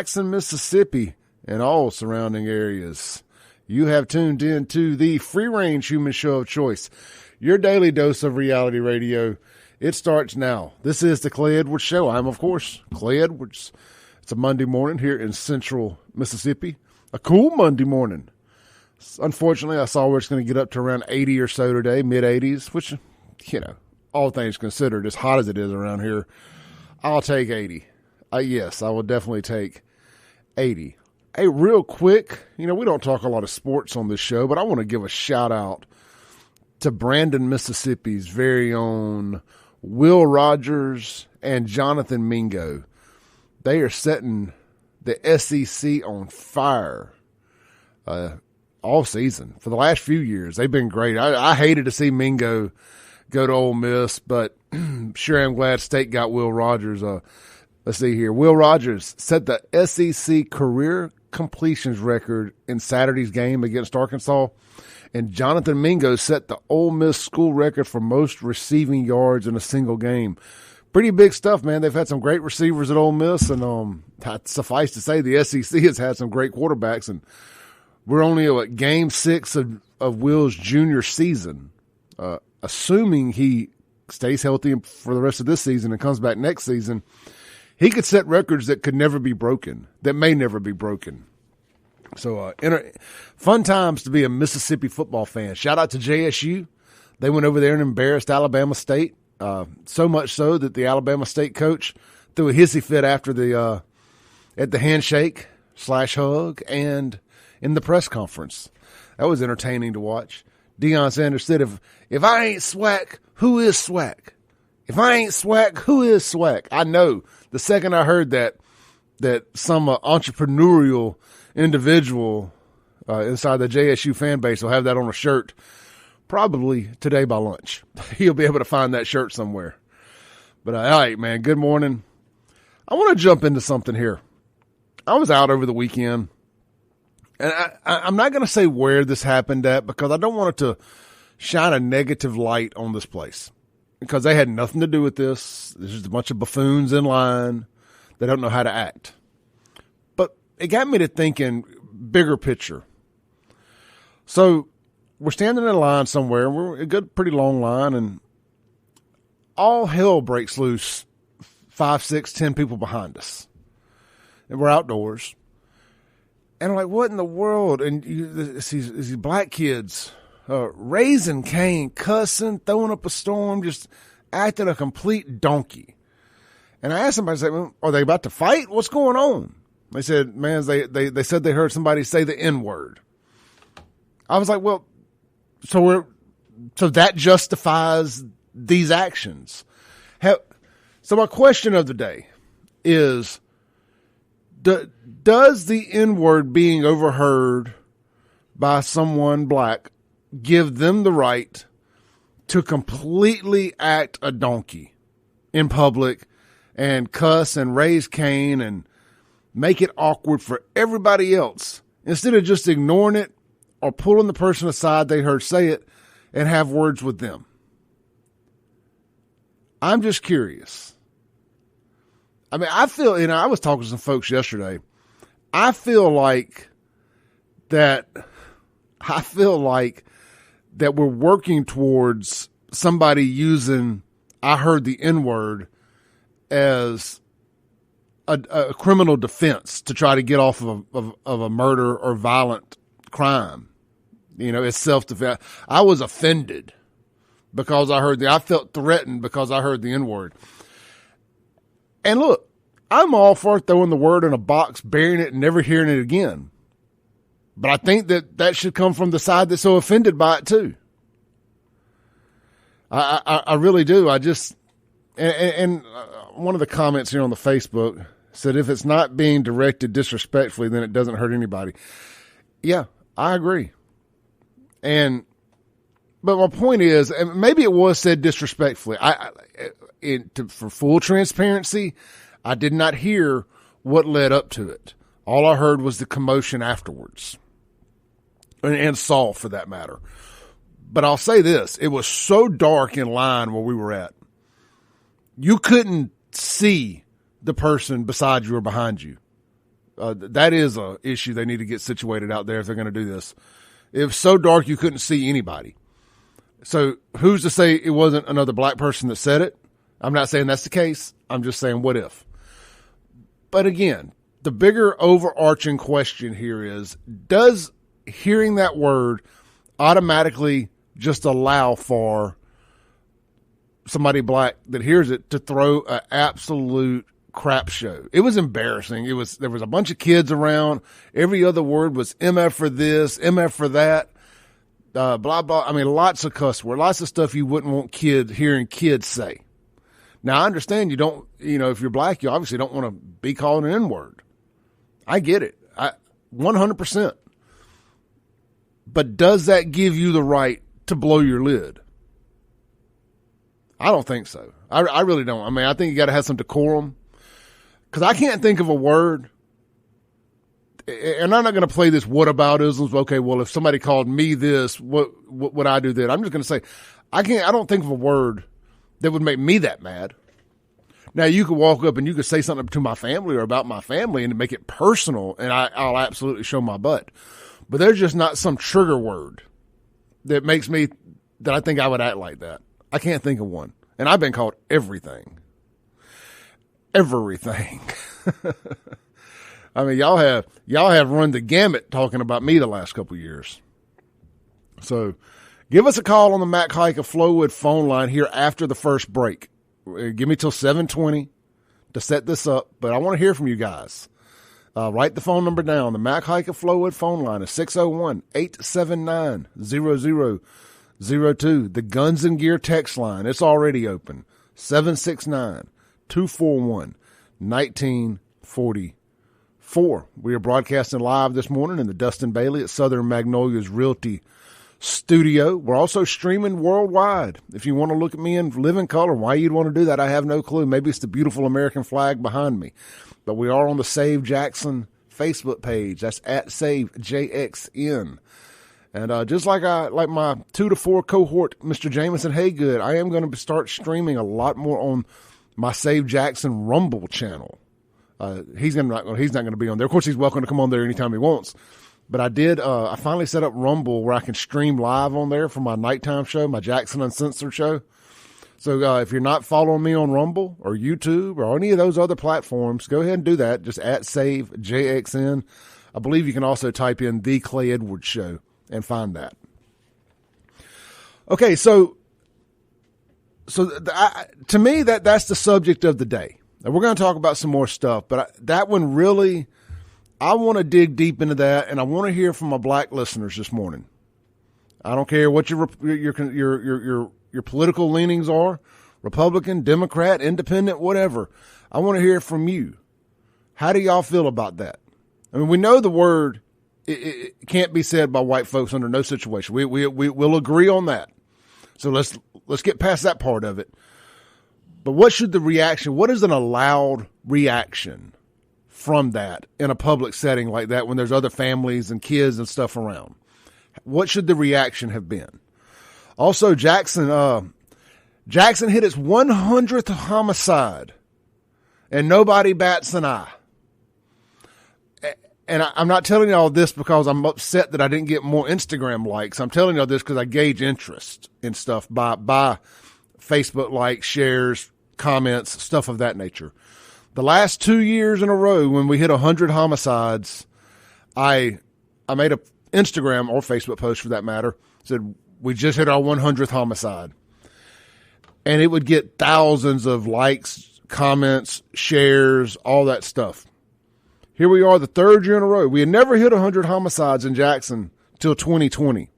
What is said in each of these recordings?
Jackson, Mississippi, and all surrounding areas. You have tuned in to the free-range human show of choice, your daily dose of reality radio. It starts now. This is the Clay Edwards Show. I'm, of course, Clay Edwards. It's a Monday morning here in central Mississippi. A cool Monday morning. Unfortunately, I saw where it's going to get up to around 80 or so today, mid-80s, which, all things considered, as hot as it is around here, I'll take 80. Yes, I will definitely take 80. Hey, real quick, we don't talk a lot of sports on this show, but I want to give a shout out to Brandon, Mississippi's very own Will Rogers and Jonathan Mingo. They are setting the SEC on fire all season. For the last few years, they've been great. I hated to see Mingo go to Ole Miss, but sure am glad State got Will Rogers. Let's see here. Will Rogers set the SEC career completions record in Saturday's game against Arkansas, and Jonathan Mingo set the Ole Miss school record for most receiving yards in a single game. Pretty big stuff, man. They've had some great receivers at Ole Miss, and suffice to say, the SEC has had some great quarterbacks, and we're only at game 6 of Will's junior season. Assuming he stays healthy for the rest of this season and comes back next season, he could set records that could never be broken, that may never be broken. So, fun times to be a Mississippi football fan. Shout out to JSU. They went over there and embarrassed Alabama State, so much so that the Alabama State coach threw a hissy fit after at the handshake / hug and in the press conference. That was entertaining to watch. Deion Sanders said, if I ain't SWAC, who is SWAC? If I ain't SWAC, who is SWAC? I know the second I heard that some entrepreneurial individual inside the JSU fan base will have that on a shirt probably today by lunch. He'll be able to find that shirt somewhere. But all right, man, good morning. I want to jump into something here. I was out over the weekend. And I'm not going to say where this happened at because I don't want it to shine a negative light on this place because they had nothing to do with this. There's just a bunch of buffoons in line. They don't know how to act. But it got me to thinking bigger picture. So we're standing in a line somewhere, and we're a good, pretty long line, and all hell breaks loose 5, 6, 10 people behind us. And we're outdoors. And I'm like, what in the world? And these black kids raising Cain, cussing, throwing up a storm, just acting a complete donkey. And I asked somebody, I said, are they about to fight? What's going on? They said, man, they said they heard somebody say the N-word. I was like, well, so that justifies these actions. So my question of the day is, does the N-word being overheard by someone black give them the right to completely act a donkey in public and cuss and raise Cain and make it awkward for everybody else instead of just ignoring it or pulling the person aside they heard say it and have words with them? I'm just curious. I mean, I feel, I was talking to some folks yesterday. I feel like that we're working towards somebody using I heard the N-word as a criminal defense to try to get off of a murder or violent crime. It's self-defense. I was offended because I felt threatened because I heard the N-word. And look, I'm all for throwing the word in a box, burying it, and never hearing it again. But I think that should come from the side that's so offended by it too. I really do. And one of the comments here on the Facebook said, if it's not being directed disrespectfully, then it doesn't hurt anybody. Yeah, I agree. But my point is, and maybe it was said disrespectfully. For full transparency, I did not hear what led up to it. All I heard was the commotion afterwards, and saw for that matter. But I'll say this: it was so dark in line where we were at, you couldn't see the person beside you or behind you. That is a issue they need to get situated out there if they're going to do this. It was so dark you couldn't see anybody. So who's to say it wasn't another black person that said it? I'm not saying that's the case. I'm just saying what if. But again, the bigger overarching question here is, does hearing that word automatically just allow for somebody black that hears it to throw an absolute crap show? It was embarrassing. There was a bunch of kids around. Every other word was MF for this, MF for that, blah, blah. I mean, lots of cuss words, lots of stuff you wouldn't want hearing kids say. Now, I understand you don't, if you're black, you obviously don't want to be called an N-word. I get it. 100%. But does that give you the right to blow your lid? I don't think so. I really don't. I mean, I think you got to have some decorum. Because I can't think of a word, and I'm not going to play this whataboutisms. Okay, well, if somebody called me this, what would I do then? I'm just going to say, I don't think of a word that would make me that mad. Now, you could walk up and you could say something to my family or about my family and make it personal, and I'll absolutely show my butt. But there's just not some trigger word that makes me, that I think I would act like that. I can't think of one. And I've been called everything. Everything. I mean, y'all have run the gamut talking about me the last couple of years. So give us a call on the Mac Haik of Flowood phone line here after the first break. Give me till 7:20 to set this up, but I want to hear from you guys. Write the phone number down. The Mac Haik of Flowood phone line is 601-879-0002. The Guns and Gear text line, it's already open. 769-241-1944. We are broadcasting live this morning in the Dustin Bailey at Southern Magnolias Realty Studio. We're also streaming worldwide. If you want to look at me in living color, why you'd want to do that, I have no clue. Maybe it's the beautiful American flag behind me. But we are on the Save Jackson Facebook page. That's at SaveJXN. And just like my 2 to 4 cohort, Mr. Jameson Haygood, I am going to start streaming a lot more on my Save Jackson Rumble channel. He's not going to be on there. Of course, he's welcome to come on there anytime he wants. But I finally set up Rumble where I can stream live on there for my nighttime show, my Jackson Uncensored show. So if you're not following me on Rumble or YouTube or any of those other platforms, go ahead and do that. Just at SaveJXN. I believe you can also type in The Clay Edwards Show and find that. Okay, so to me, that's the subject of the day. And we're going to talk about some more stuff, but that one really, I want to dig deep into that, and I want to hear from my black listeners this morning. I don't care what your political leanings are, Republican, Democrat, Independent, whatever. I want to hear from you. How do y'all feel about that? I mean, we know the word it can't be said by white folks under no situation. We'll agree on that. So let's get past that part of it. But what is an allowed reaction from that in a public setting like that when there's other families and kids and stuff around? What should the reaction have been? Also, Jackson hit its 100th homicide, and nobody bats an eye. And I'm not telling y'all this because I'm upset that I didn't get more Instagram likes. I'm telling y'all this because I gauge interest in stuff by Facebook likes, shares, comments, stuff of that nature. The last 2 years in a row when we hit 100 homicides, I made a Instagram or Facebook post for that matter, said we just hit our 100th homicide. And it would get thousands of likes, comments, shares, all that stuff. Here we are the third year in a row. We had never hit 100 homicides in Jackson till 2020.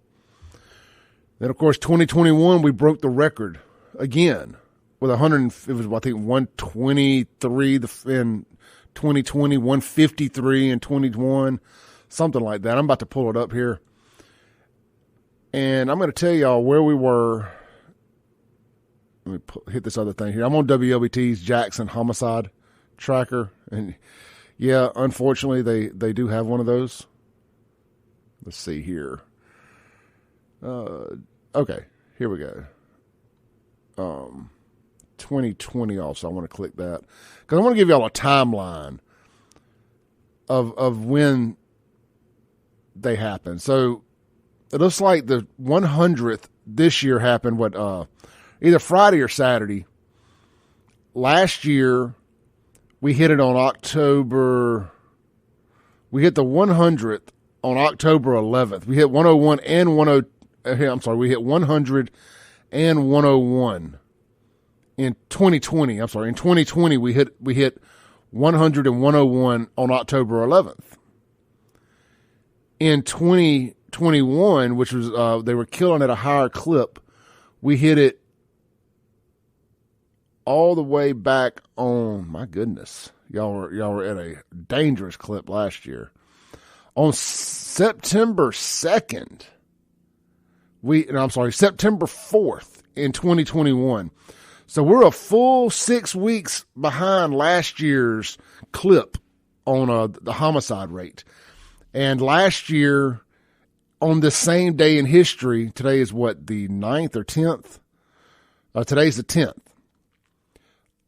Then, of course, 2021, we broke the record again with 100. It was, I think, 123 in 2020, 153 in 21, something like that. I'm about to pull it up here. And I'm going to tell y'all where we were. Let me hit this other thing here. I'm on WLBT's Jackson homicide tracker. And yeah, unfortunately, they do have one of those. Let's see here. Okay, here we go. 2020 also. I want to click that because I want to give y'all a timeline of when they happen. So it looks like the 100th this year happened either Friday or Saturday. Last year we hit it on October. We hit the 100th on October 11th. We hit 101 and 10. I'm sorry, we hit 100 and 101 in 2020. I'm sorry, in 2020 we hit 100 and 101 on October 11th. In 2021, which was they were killing at a higher clip, we hit it all the way back on. My goodness, y'all were at a dangerous clip last year. On September 2nd, September 4th in 2021. So we're a full 6 weeks behind last year's clip on the homicide rate. And last year, on the same day in history, today is what, the 9th or 10th? Today's the 10th.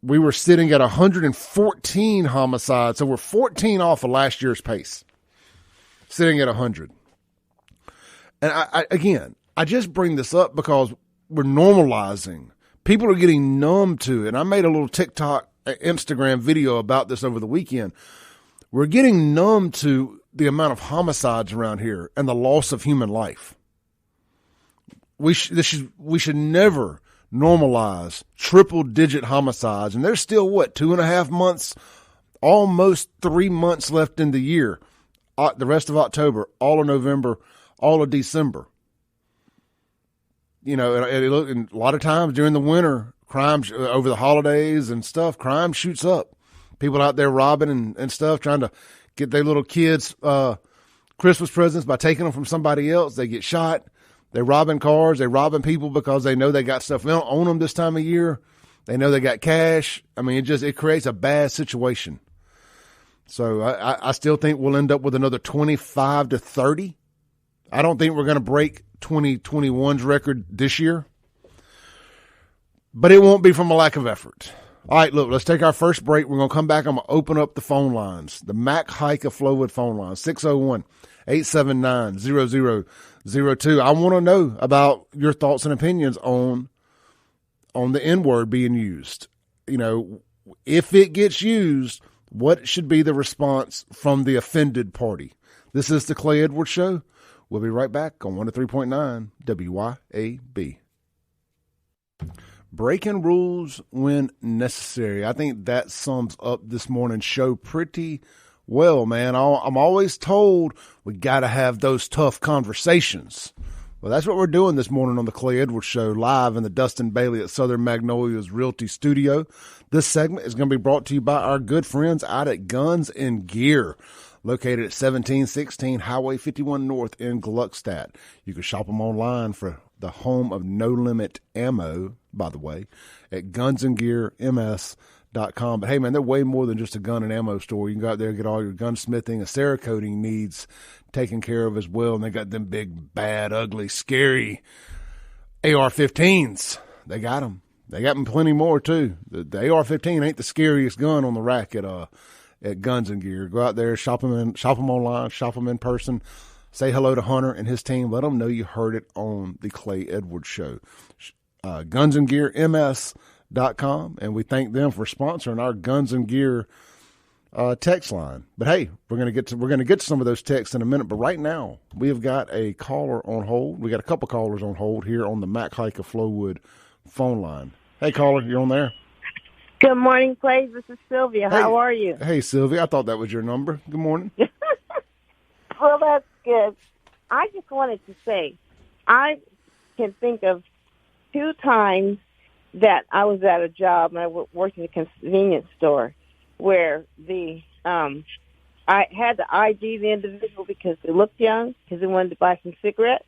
We were sitting at 114 homicides, so we're 14 off of last year's pace, sitting at 100. And I just bring this up because we're normalizing. People are getting numb to it. I made a little TikTok, Instagram video about this over the weekend. We're getting numb to the amount of homicides around here and the loss of human life. We should never normalize triple-digit homicides. And there's still, 2.5 months, almost 3 months left in the year. The rest of October, all of November, all of December. And a lot of times during the winter, crime over the holidays and stuff, crime shoots up. People out there robbing and stuff, trying to get their little kids Christmas presents by taking them from somebody else. They get shot. They're robbing cars. They're robbing people because they know they got stuff on them this time of year. They know they got cash. I mean, it creates a bad situation. So I still think we'll end up with another 25 to 30. I don't think we're going to break 2021's record this year, but it won't be from a lack of effort. All right, look, let's take our first break. We're going to come back. I'm going to open up the phone lines, the Mac Hike of Flowood phone line, 601-879-0002. I want to know about your thoughts and opinions on the N-word being used. If it gets used, what should be the response from the offended party? This is the Clay Edwards Show. We'll be right back on 103.9 WYAB. Breaking rules when necessary. I think that sums up this morning's show pretty well, man. I'm always told we got to have those tough conversations. Well, that's what we're doing this morning on the Clay Edwards Show, live in the Dustin Bailey at Southern Magnolias Realty Studio. This segment is going to be brought to you by our good friends out at Guns and Gear, located at 1716 Highway 51 North in Gluckstadt. You can shop them online for the home of No Limit Ammo, by the way, at gunsandgearms.com. But hey, man, they're way more than just a gun and ammo store. You can go out there and get all your gunsmithing and cerakoting needs taken care of as well. And they got them big, bad, ugly, scary AR-15s. They got them. They got them plenty more, too. The AR-15 ain't the scariest gun on the rack at Guns and Gear. Go out there, shop them online, shop them in person. Say hello to Hunter and his team. Let them know you heard it on the Clay Edwards Show. Gunsandgearms.com, and we thank them for sponsoring our Guns and Gear text line. But hey, we're gonna get to some of those texts in a minute. But right now, we have got a caller on hold. We got a couple callers on hold here on the Mac Hike of Flowood phone line. Hey, caller, you're on there. Good morning, Clay. This is Sylvia. Hey, how are you? Hey, Sylvia. I thought that was your number. Good morning. Well, that's good. I just wanted to say, I can think of 2 times that I was at a job and I worked in a convenience store where I had to ID the individual because they looked young, because they wanted to buy some cigarettes,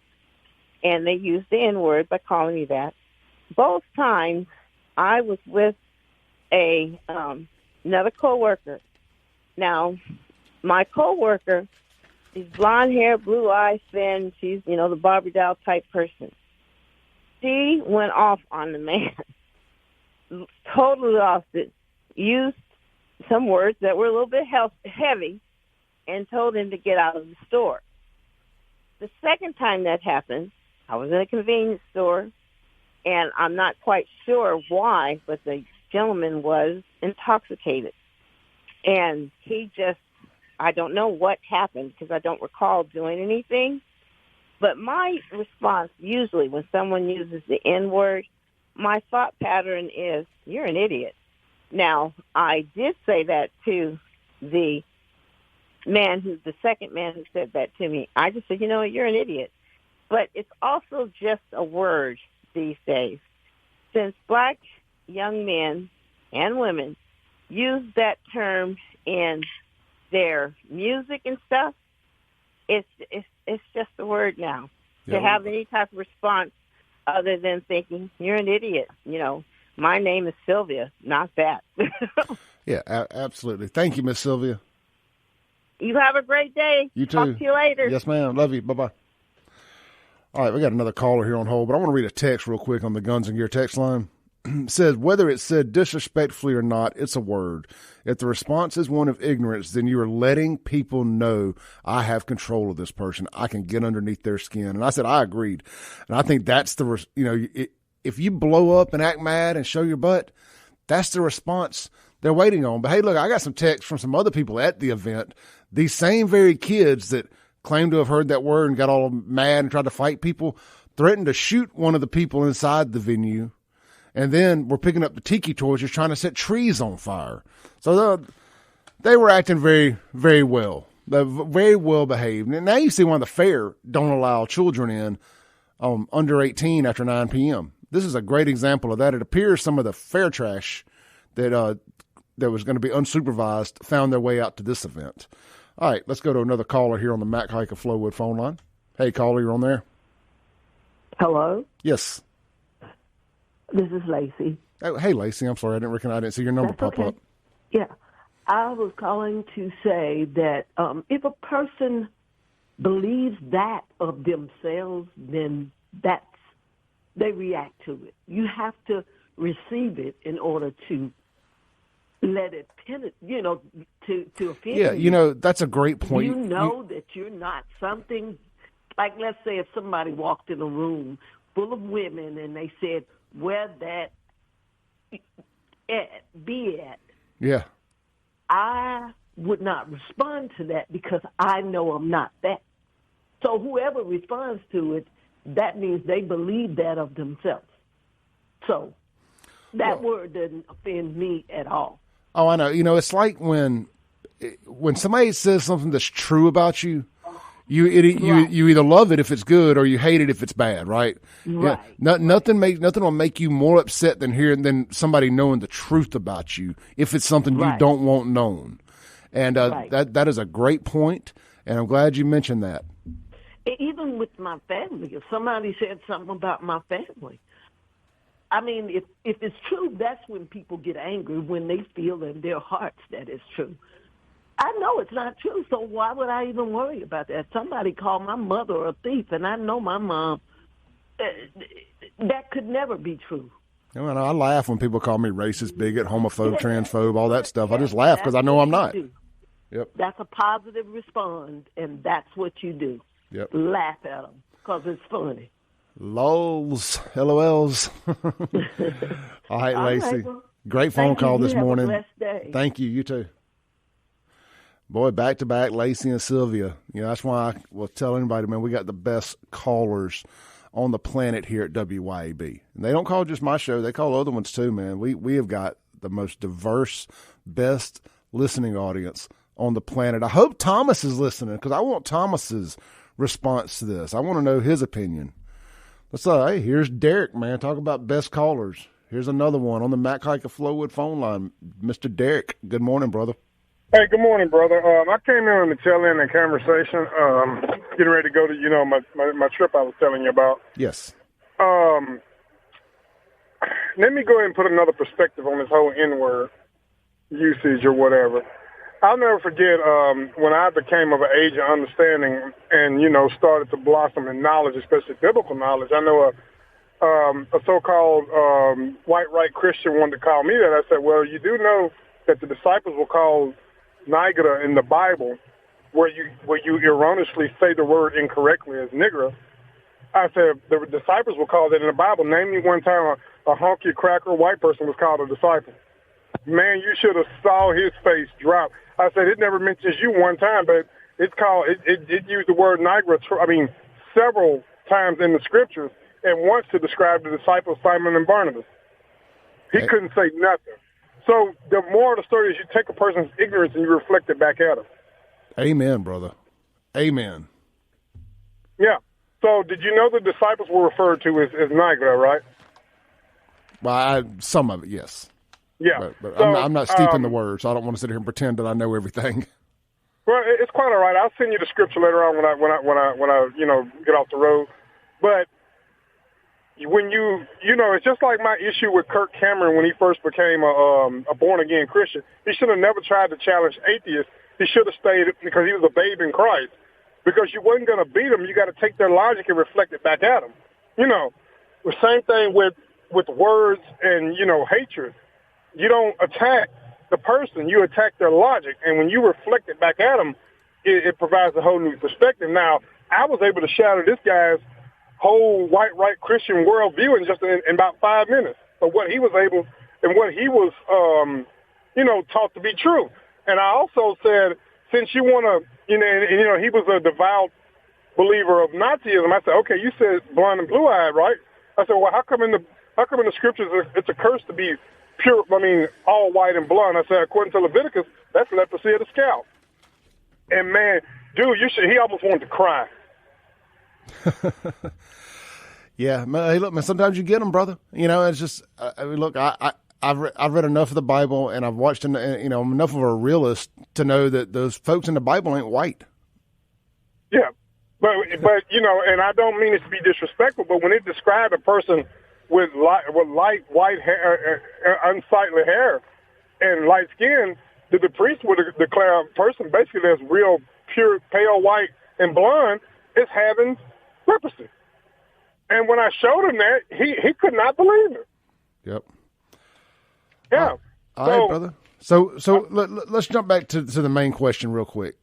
and they used the N-word by calling me that. Both times I was with another coworker. Now, my coworker is blonde hair, blue eyes, thin. She's, the Barbie doll type person. She went off on the man, totally lost it, used some words that were a little bit heavy, and told him to get out of the store. The second time that happened, I was in a convenience store, and I'm not quite sure why, but the gentleman was intoxicated. And he just, I don't know what happened because I don't recall doing anything. But my response usually when someone uses the N-word, my thought pattern is, you're an idiot. Now, I did say that to the second man who said that to me. I just said, you know what, you're an idiot. But it's also just a word these days. Since black young men and women use that term in their music and stuff, it's just a word now. Yeah. To have any type of response other than thinking, you're an idiot. You know, my name is Sylvia, not that. Yeah, absolutely. Thank you, Miss Sylvia. You have a great day. You too. Talk to you later. Yes, ma'am. Love you. Bye-bye. All right, we got another caller here on hold, but I want to read a text real quick on the Guns and Gear text line. It says, whether it's said disrespectfully or not, it's a word. If the response is one of ignorance, then you are letting people know I have control of this person. I can get underneath their skin. And I said, I agreed. And I think that's if you blow up and act mad and show your butt, that's the response they're waiting on. But hey, look, I got some texts from some other people at the event. These same very kids that claimed to have heard that word and got all mad and tried to fight people threatened to shoot one of the people inside the venue. And then we're picking up the tiki torches trying to set trees on fire. So they were acting very, very well. They're very well behaved. And now you see why the fair don't allow children in under 18 after 9 p.m. This is a great example of that. It appears some of the fair trash that was going to be unsupervised found their way out to this event. All right, let's go to another caller here on the Mac Hike of Flowwood phone line. Hey, caller, you're on there. Hello? Yes. This is Lacey. Oh, hey, Lacey, I'm sorry. I didn't see your number pop up. Yeah. I was calling to say that if a person believes that of themselves, then they react to it. You have to receive it in order to let it penetrate, to offend Yeah, you. That's a great point. You know that you're not something, like let's say if somebody walked in a room full of women and they said, where that be at. Yeah. I would not respond to that because I know I'm not that. So whoever responds to it, that means they believe that of themselves. So that word doesn't offend me at all. Oh, I know. It's like when somebody says something that's true about you, you either love it if it's good or you hate it if it's bad, right? Right. Yeah, nothing will make you more upset than somebody knowing the truth about you if it's something you don't want known. And that is a great point, and I'm glad you mentioned that. Even with my family, if somebody said something about my family, I mean, if it's true, that's when people get angry, when they feel in their hearts that it's true. I know it's not true, so why would I even worry about that? Somebody called my mother a thief, and I know my mom. That could never be true. I laugh when people call me racist, bigot, homophobe, transphobe, all that stuff. I just laugh because I know I'm not. Yep. That's a positive response, and that's what you do. Yep. Laugh at them because it's funny. LOLs, LOLs. All right, Lacey. Well, great phone call this morning. Have a blessed day. Thank you. You too. Boy, back to back, Lacey and Sylvia. That's why I will tell anybody, man, we got the best callers on the planet here at WYAB. And they don't call just my show; they call other ones too, man. We have got the most diverse, best listening audience on the planet. I hope Thomas is listening because I want Thomas's response to this. I want to know his opinion. Hey, here's Derek, man. Talk about best callers. Here's another one on the Mac Hike of Flowwood phone line. Mr. Derek, good morning, brother. Hey, good morning, brother. I came in on the tail end of the conversation, getting ready to go to, my trip I was telling you about. Yes. Let me go ahead and put another perspective on this whole N-word usage or whatever. I'll never forget when I became of an age of understanding and, started to blossom in knowledge, especially biblical knowledge. I know a so-called white right Christian wanted to call me that. I said, well, you do know that the disciples were called Nigada in the Bible where you erroneously say the word incorrectly as nigger. I said the disciples were called that in the Bible. Name me one time a honky cracker white person was called a disciple. Man, you should have saw his face drop. I said it never mentions you one time, but it's called it used the word nigra. Several times in the scriptures, and once to describe the disciples Simon and Barnabas. He couldn't say nothing. So the moral of the story is you take a person's ignorance and you reflect it back at them. Amen, brother. Amen. Yeah. So did you know the disciples were referred to as nigra, right? Well, some of it, yes. Yeah. But I'm not steep in the word, so I don't want to sit here and pretend that I know everything. Well, it's quite all right. I'll send you the scripture later on when I get off the road. But when it's just like my issue with Kirk Cameron when he first became a born again Christian. He should have never tried to challenge atheists. He should have stayed because he was a babe in Christ. Because you wasn't going to beat them, you got to take their logic and reflect it back at them. The same thing with words and hatred. You don't attack the person, you attack their logic, and when you reflect it back at them, it provides a whole new perspective. Now, I was able to shatter this guy's whole white right Christian worldview in just in about 5 minutes of what he was able and what he was, taught to be true. And I also said, since you want to, he was a devout believer of Nazism. I said, okay, you said blonde and blue-eyed, right? I said, well, how come in the scriptures it's a curse to be pure, all white and blonde? I said, according to Leviticus, that's leprosy of the scalp. And man, dude, he almost wanted to cry. Yeah, man, hey, look, man, sometimes you get them, brother. It's just, look, I've read enough of the Bible, and I've watched, enough of a realist to know that those folks in the Bible ain't white. Yeah, but and I don't mean it to be disrespectful, but when it described a person with light white hair, unsightly hair, and light skin, the priest would declare a person basically that's real pure, pale white and blonde is having leprosy. And when I showed him that, he could not believe it. Yep. Yeah. All right, brother. So let's jump back to the main question real quick.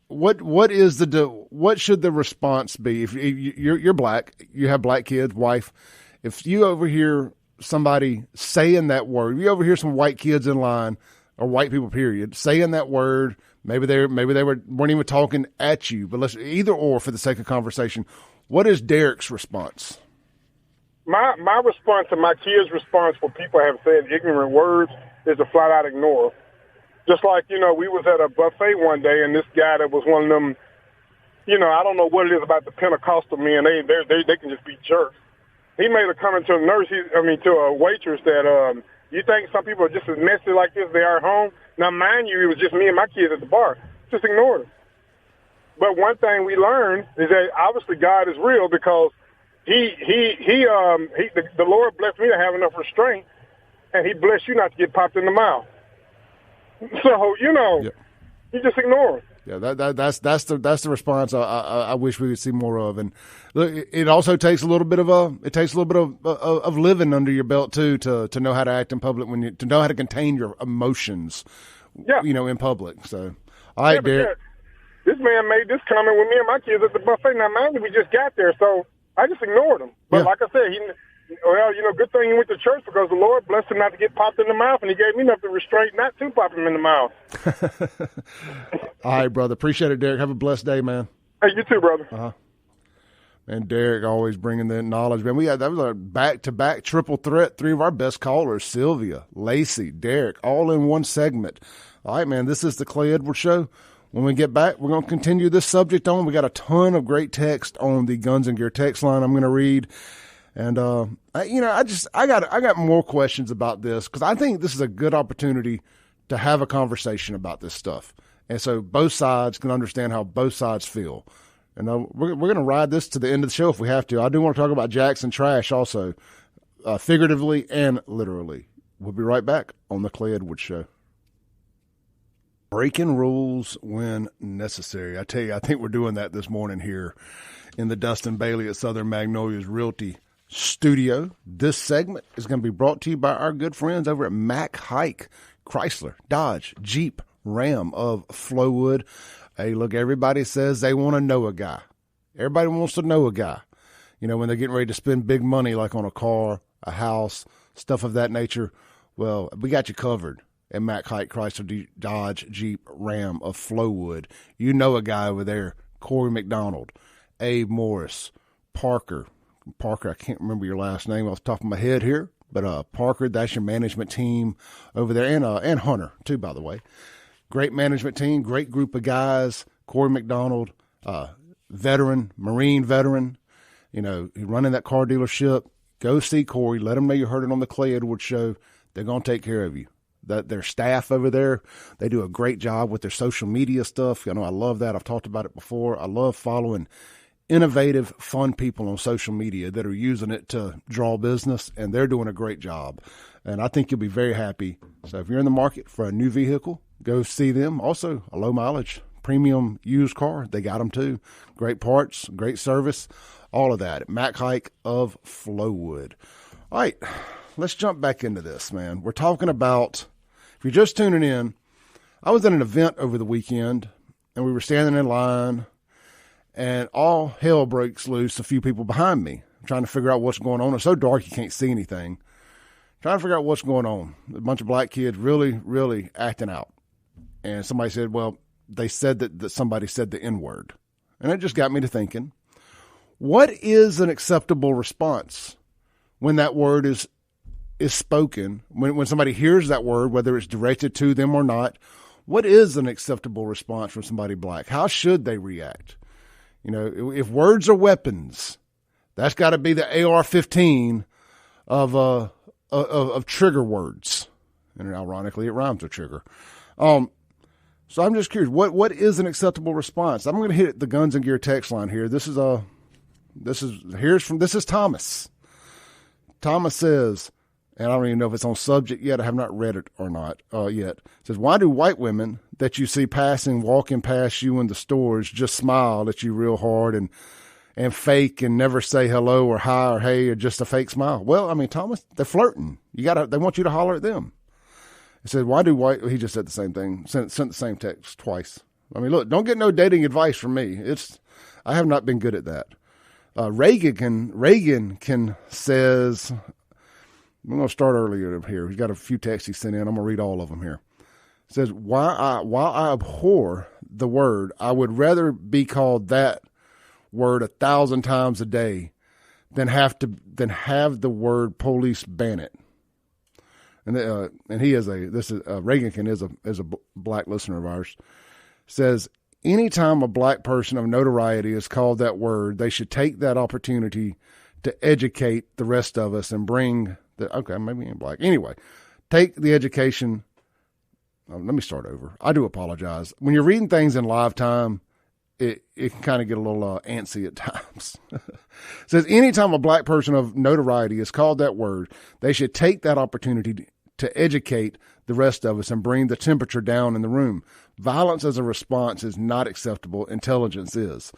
What should the response be if you're black, you have black kids, wife? If you overhear somebody saying that word, you overhear some white kids in line or white people, period, saying that word. Maybe they weren't even talking at you, but let's either or for the sake of conversation. What is Derek's response? My response and my kids' response when people have said ignorant words is to flat out ignore. Just like, we was at a buffet one day and this guy that was one of them, I don't know what it is about the Pentecostal men. They can just be jerks. He made a comment to a nurse, to a waitress that, you think some people are just as messy like this as they are at home? Now, mind you, it was just me and my kids at the bar. Just ignore it. But one thing we learned is that obviously God is real because the Lord blessed me to have enough restraint, and He blessed you not to get popped in the mouth. So Yep. You just ignore it. Yeah, that's the response I wish we could see more of. And look, it also takes a little bit of living under your belt too to know how to act in public to know how to contain your emotions. Yeah. In public. So, all right, Derek. Yeah. This man made this comment with me and my kids at the buffet. Now, mind you, we just got there, so I just ignored him. But like I said, good thing he went to church because the Lord blessed him not to get popped in the mouth, and He gave me enough to restrain not to pop him in the mouth. All right, brother. Appreciate it, Derek. Have a blessed day, man. Hey, you too, brother. Uh-huh. And Derek always bringing the knowledge, man. That was a back-to-back triple threat. 3 of our best callers, Sylvia, Lacey, Derek, all in one segment. All right, man, this is the Clay Edwards Show. When we get back, we're going to continue this subject on. We got a ton of great text on the Guns and Gear text line I'm going to read. And, I got more questions about this because I think this is a good opportunity to have a conversation about this stuff. And so both sides can understand how both sides feel. And we're going to ride this to the end of the show if we have to. I do want to talk about Jackson Trash also, figuratively and literally. We'll be right back on the Clay Edwards Show. Breaking rules when necessary. I tell you, I think we're doing that this morning here in the Dustin Bailey at Southern Magnolias Realty studio. This segment is going to be brought to you by our good friends over at Mack Hike, Chrysler, Dodge, Jeep, Ram of Flowood. Hey, look, everybody says they want to know a guy. Everybody wants to know a guy. You know, when they're getting ready to spend big money, like on a car, a house, stuff of that nature. Well, we got you covered at Mack Hike Chrysler Dodge Jeep Ram of Flowood. You know a guy over there, Corey McDonald, Abe Morris, Parker, I can't remember your last name off the top of my head here, but Parker, that's your management team over there, and Hunter too, by the way. Great management team, great group of guys. Corey McDonald, veteran, Marine veteran, you know, running that car dealership. Go see Corey. Let them know you heard it on the Clay Edwards Show. They're going to take care of you. Their staff over there, they do a great job with their social media stuff. You know, I love that. I've talked about it before. I love following innovative, fun people on social media that are using it to draw business, and they're doing a great job. And I think you'll be very happy. So if you're in the market for a new vehicle, go see them. Also, a low mileage, premium used car, they got them too. Great parts, great service, all of that at Mack Hike of Flowood. All right, let's jump back into this, man. We're talking about, if you're just tuning in, I was at an event over the weekend, and we were standing in line, and all hell breaks loose. A few people behind me trying to figure out what's going on. It's so dark you can't see anything. Trying to figure out what's going on. A bunch of black kids really, really acting out. And somebody said, well, they said that somebody said the N-word. And it just got me to thinking, what is an acceptable response when that word is spoken, when somebody hears that word, whether it's directed to them or not? What is an acceptable response from somebody black? How should they react? You know, if words are weapons, that's got to be the AR-15 of trigger words. And ironically, it rhymes with trigger. So I'm just curious, what is an acceptable response? I'm going to hit the Guns and Gear text line here. This is Thomas. Thomas says, and I don't even know if it's on subject yet. I have not read it or not yet. It says, why do white women that you see walking past you in the stores, just smile at you real hard and fake and never say hello or hi or hey or just a fake smile? Well, I mean, Thomas, they're flirting. They want you to holler at them. It said, why do white? He just said the same thing. Sent the same text twice. I mean, look, don't get no dating advice from me. I have not been good at that. Reagan says, I'm going to start earlier here. He's got a few texts he sent in. I'm going to read all of them here. It says, while I abhor the word, I would rather be called that word 1,000 times a day than have the word police ban it. And he is Reagan is a black listener of ours. Says, anytime a black person of notoriety is called that word, they should take that opportunity to educate the rest of us and bring maybe he ain't black. Anyway, take the education. Let me start over. I do apologize. When you're reading things in live time, it can kind of get a little antsy at times. It says, anytime a black person of notoriety is called that word, they should take that opportunity to educate the rest of us and bring the temperature down in the room. Violence as a response is not acceptable. Intelligence is.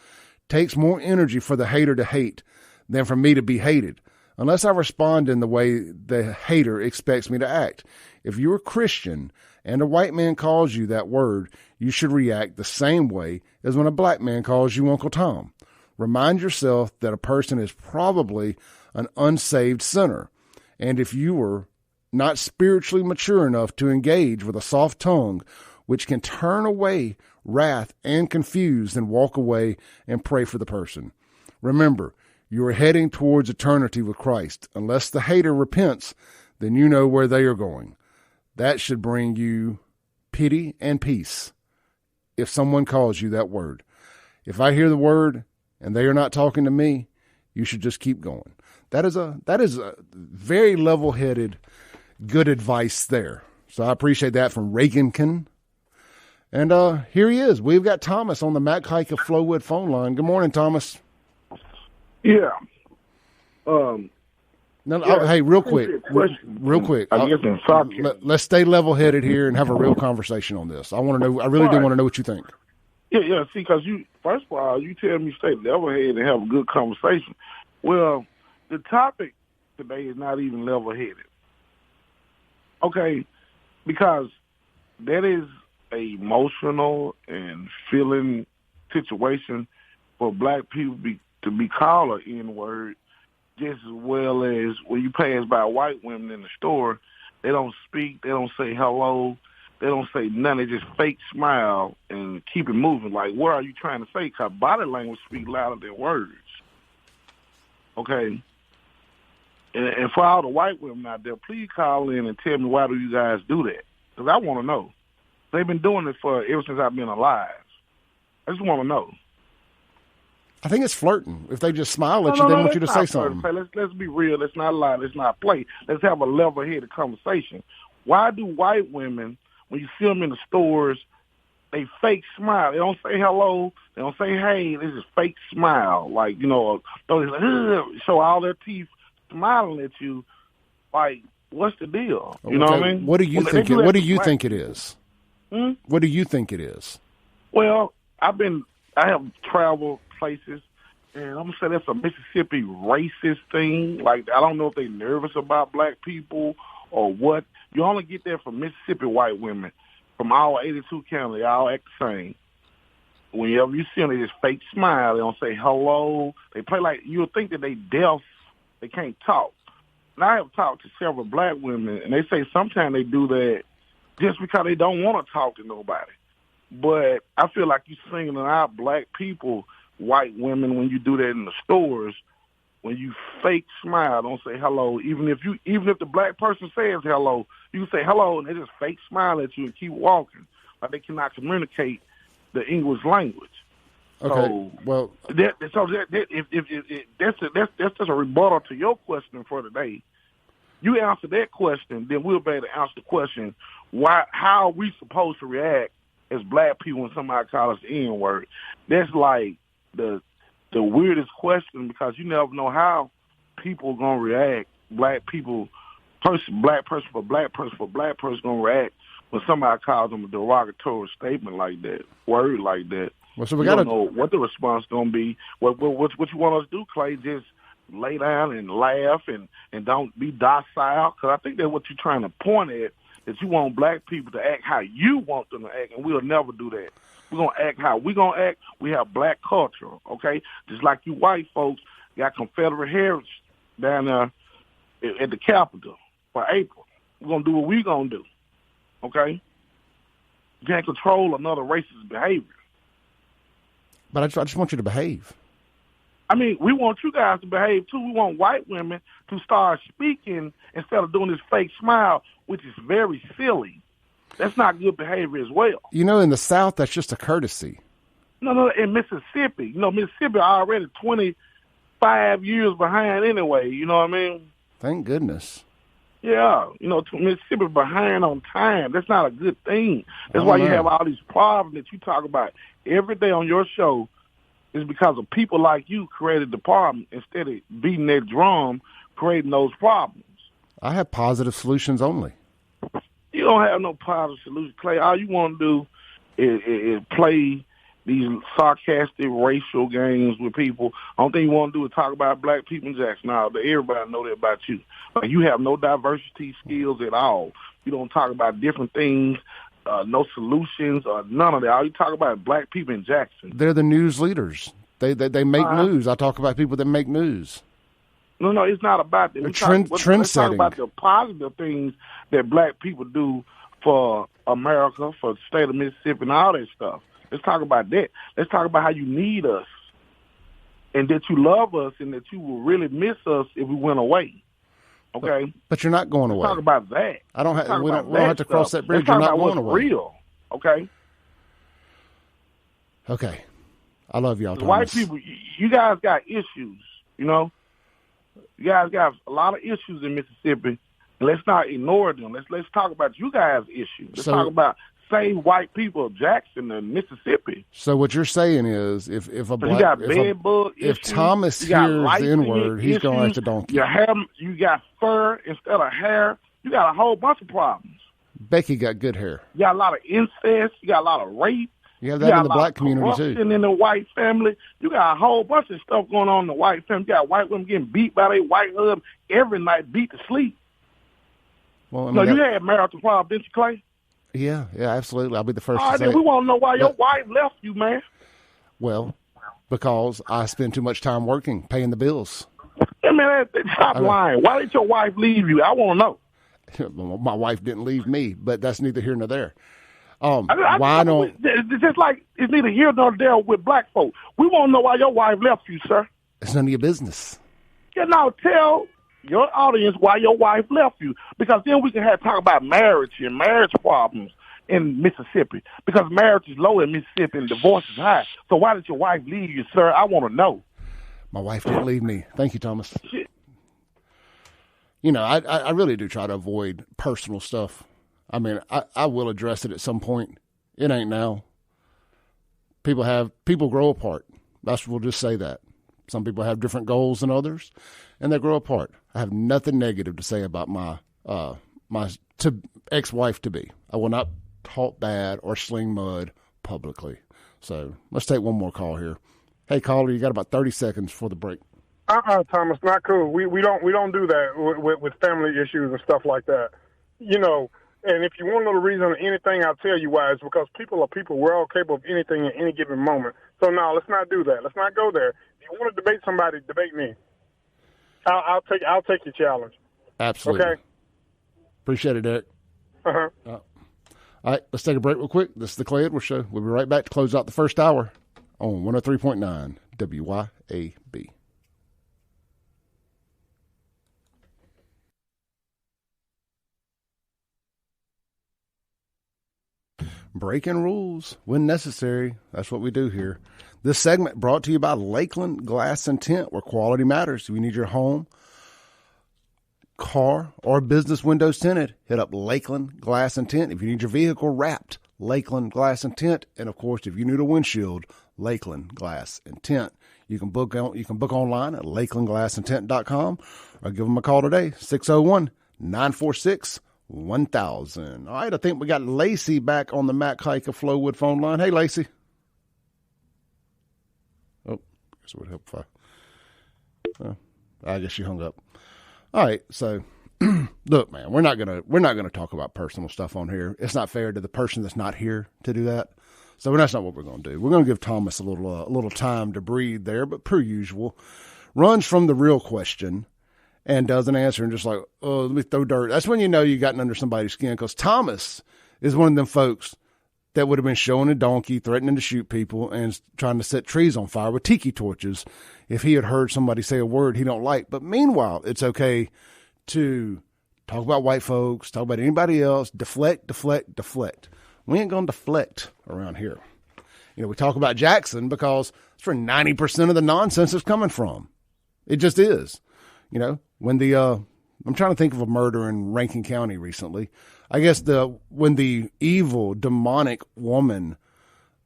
Takes more energy for the hater to hate than for me to be hated, unless I respond in the way the hater expects me to act. If you're a Christian and a white man calls you that word, you should react the same way as when a black man calls you Uncle Tom. Remind yourself that a person is probably an unsaved sinner. And if you were not spiritually mature enough to engage with a soft tongue, which can turn away wrath and confuse, then walk away and pray for the person. Remember, you are heading towards eternity with Christ. Unless the hater repents, then you know where they are going. That should bring you pity and peace if someone calls you that word. If I hear the word and they are not talking to me, you should just keep going. That is a very level-headed, good advice there. So I appreciate that from Reagankin. And here he is. We've got Thomas on the Mack Hike of Flowood phone line. Good morning, Thomas. Yeah. Hey, real quick. Let's stay level-headed here and have a real conversation on this. I want to know. I really do want to know what you think. Yeah. See, because first of all, you tell me stay level-headed and have a good conversation. Well, the topic today is not even level-headed. Okay, because that is a emotional and feeling situation for black people to be called an N-word, just as well as when you pass by white women in the store, they don't speak, they don't say hello, they don't say nothing, they just fake smile and keep it moving. Like, what are you trying to say? Because body language speaks louder than words. Okay? And for all the white women out there, please call in and tell me, why do you guys do that? Because I want to know. They've been doing it ever since I've been alive. I just want to know. I think it's flirting. If they just smile at you, they want you to say something. Let's be real. Let's not lie. Let's not play. Let's have a level-headed conversation. Why do white women, when you see them in the stores, they fake smile? They don't say hello. They don't say hey. They just fake smile. Like, you know, show all their teeth smiling at you. Like, what's the deal? You know what I mean? What do you think? What do you think it is? What do you think it is? Well, I have traveled places, and I'm gonna say that's a Mississippi racist thing. Like, I don't know if they're nervous about black people or what. You only get that from Mississippi white women. From all 82 counties, they all act the same. Whenever you see them, they just fake smile. They don't say hello. They play like you would think that they deaf. They can't talk. And I have talked to several black women, and they say sometimes they do that just because they don't want to talk to nobody. But I feel like you're singling out black people, white women, when you do that in the stores. When you fake smile, don't say hello. Even if the black person says hello, you say hello, and they just fake smile at you and keep walking, like they cannot communicate the English language. Okay. So, well, that's just a rebuttal to your question for today. You answer that question, then we'll be able to answer the question: how are we supposed to react as black people when somebody calls us the N-word? That's like the weirdest question, because you never know how people are gonna react. Black person for black person gonna react when somebody calls them a derogatory statement like that, word like that. Well, so we don't know what the response gonna be. What you want us to do, Clay? Just lay down and laugh and don't be docile? Because I think that's what you're trying to point at. That you want black people to act how you want them to act, and we'll never do that. We're going to act how we're going to act. We have black culture, okay? Just like you white folks got Confederate heritage down there at the Capitol for April. We're going to do what we're going to do, okay? You can't control another racist behavior. But I just want you to behave. I mean, we want you guys to behave, too. We want white women to start speaking instead of doing this fake smile, which is very silly. That's not good behavior as well. You know, in the South, that's just a courtesy. No, in Mississippi. You know, Mississippi already 25 years behind anyway, you know what I mean? Thank goodness. Yeah, you know, Mississippi behind on time. That's not a good thing. That's why you have all these problems that you talk about every day on your show. Is because of people like you created the problem instead of beating that drum, creating those problems. I have positive solutions only. You don't have no positive solution, Clay. All you want to do is play these sarcastic racial games with people. Only thing you want to do is talk about black people in Jackson. Now, everybody know that about you. Like, you have no diversity skills at all. You don't talk about different things. No solutions or none of that. All you talk about is black people in Jackson. They're the news leaders. They make news. I talk about people that make news. No, it's not about that. Let's talk about the positive things that black people do for America, for the state of Mississippi, and all that stuff. Let's talk about that. Let's talk about how you need us and that you love us and that you will really miss us if we went away. Okay, but you're not going away. Talk about that. We don't have to cross that bridge. You're not going away. Real, okay. Okay, I love y'all. White people, you guys got issues. You know, you guys got a lot of issues in Mississippi. And let's not ignore them. Let's talk about you guys' issues. Let's talk about save white people of Jackson and Mississippi. So what you're saying is, if Thomas hears the N-word, he's going to act a donkey. You got fur instead of hair. You got a whole bunch of problems. Becky got good hair. You got a lot of incest. You got a lot of rape. You have that in the black community too. In the white family, you got a whole bunch of stuff going on in the white family. You got white women getting beat by their white husband every night, beat to sleep. Well, you had marital problems, didn't you, Clay? Yeah, absolutely. I'll be the first All to right, say then we it. want to know why your wife left you, man. Well, because I spend too much time working, paying the bills. Hey, man, stop lying. Why did your wife leave you? I want to know. My wife didn't leave me, but that's neither here nor there. Why don't? It's just like it's neither here nor there with black folk. We want to know why your wife left you, sir. It's none of your business. You know, tell your audience why your wife left you, because then we can talk about marriage and marriage problems in Mississippi, because marriage is low in Mississippi and divorce is high. So why did your wife leave you, sir? I want to know. My wife didn't leave me. Thank you, Thomas. You know, I really do try to avoid personal stuff. I mean, I will address it at some point. It ain't now. People grow apart. We'll just say that. Some people have different goals than others, and they grow apart. I have nothing negative to say about my ex-wife to be. I will not talk bad or sling mud publicly. So let's take one more call here. Hey, caller, you got about 30 seconds for the break. Thomas, not cool. We don't do that with family issues and stuff like that. You know, and if you want to know the reason or anything, I'll tell you why. It's because people are people. We're all capable of anything at any given moment. So no, let's not do that. Let's not go there. If you want to debate somebody, debate me. I'll take your challenge. Absolutely. Okay. Appreciate it, Derek. Uh-huh. All right, let's take a break real quick. This is the Clay Edwards Show. We'll be right back to close out the first hour on 103.9 WYAB. Breaking rules when necessary. That's what we do here. This segment brought to you by Lakeland Glass and Tint, where quality matters. If you need your home, car, or business windows tinted, hit up Lakeland Glass and Tint. If you need your vehicle wrapped, Lakeland Glass and Tint. And of course, if you need a windshield, Lakeland Glass and Tint. You can book online at lakelandglassandtint.com or give them a call today, 601-946-1000. All right, I think we got Lacey back on the Mac Hike of Flowwood phone line. Hey, Lacey. Oh, I guess it would help if I guess she hung up. All right, so look, man, we're not gonna talk about personal stuff on here. It's not fair to the person that's not here to do that. So that's not what we're going to do. We're going to give Thomas a little time to breathe there, but per usual, runs from the real question and doesn't answer and just like, oh, let me throw dirt. That's when you know you gotten under somebody's skin, because Thomas is one of them folks that would have been showing a donkey, threatening to shoot people, and trying to set trees on fire with tiki torches if he had heard somebody say a word he don't like. But meanwhile, it's okay to talk about white folks, talk about anybody else, deflect. We ain't going to deflect around here. You know, we talk about Jackson because it's where 90% of the nonsense is coming from. It just is. You know, when I'm trying to think of a murder in Rankin County recently. I guess when the evil, demonic woman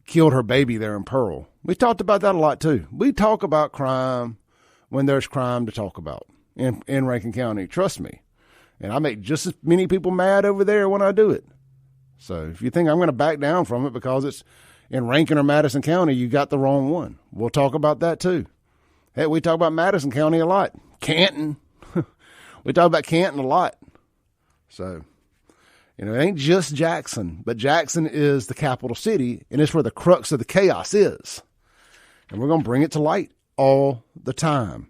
killed her baby there in Pearl. We talked about that a lot too. We talk about crime when there's crime to talk about in Rankin County. Trust me. And I make just as many people mad over there when I do it. So if you think I'm going to back down from it because it's in Rankin or Madison County, you got the wrong one. We'll talk about that too. Hey, we talk about Madison County a lot. Canton. We talk about Canton a lot. So, you know, it ain't just Jackson, but Jackson is the capital city, and it's where the crux of the chaos is. And we're going to bring it to light all the time.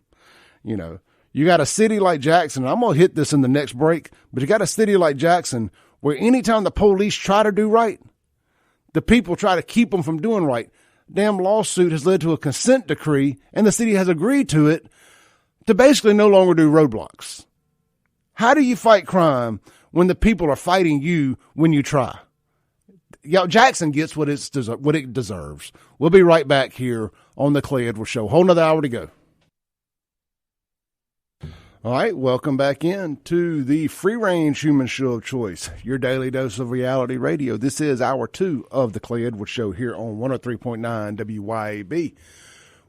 You know, you got a city like Jackson, and I'm going to hit this in the next break, but you got a city like Jackson where anytime the police try to do right, the people try to keep them from doing right. Damn lawsuit has led to a consent decree, and the city has agreed to it to basically no longer do roadblocks. How do you fight crime when the people are fighting you when you try? Jackson gets what it deserves. We'll be right back here on the Clay Edwards Show. Whole another hour to go. All right, welcome back in to the free-range human show of choice, your daily dose of reality radio. This is hour 2 of the Clay Edwards Show here on 103.9 WYAB.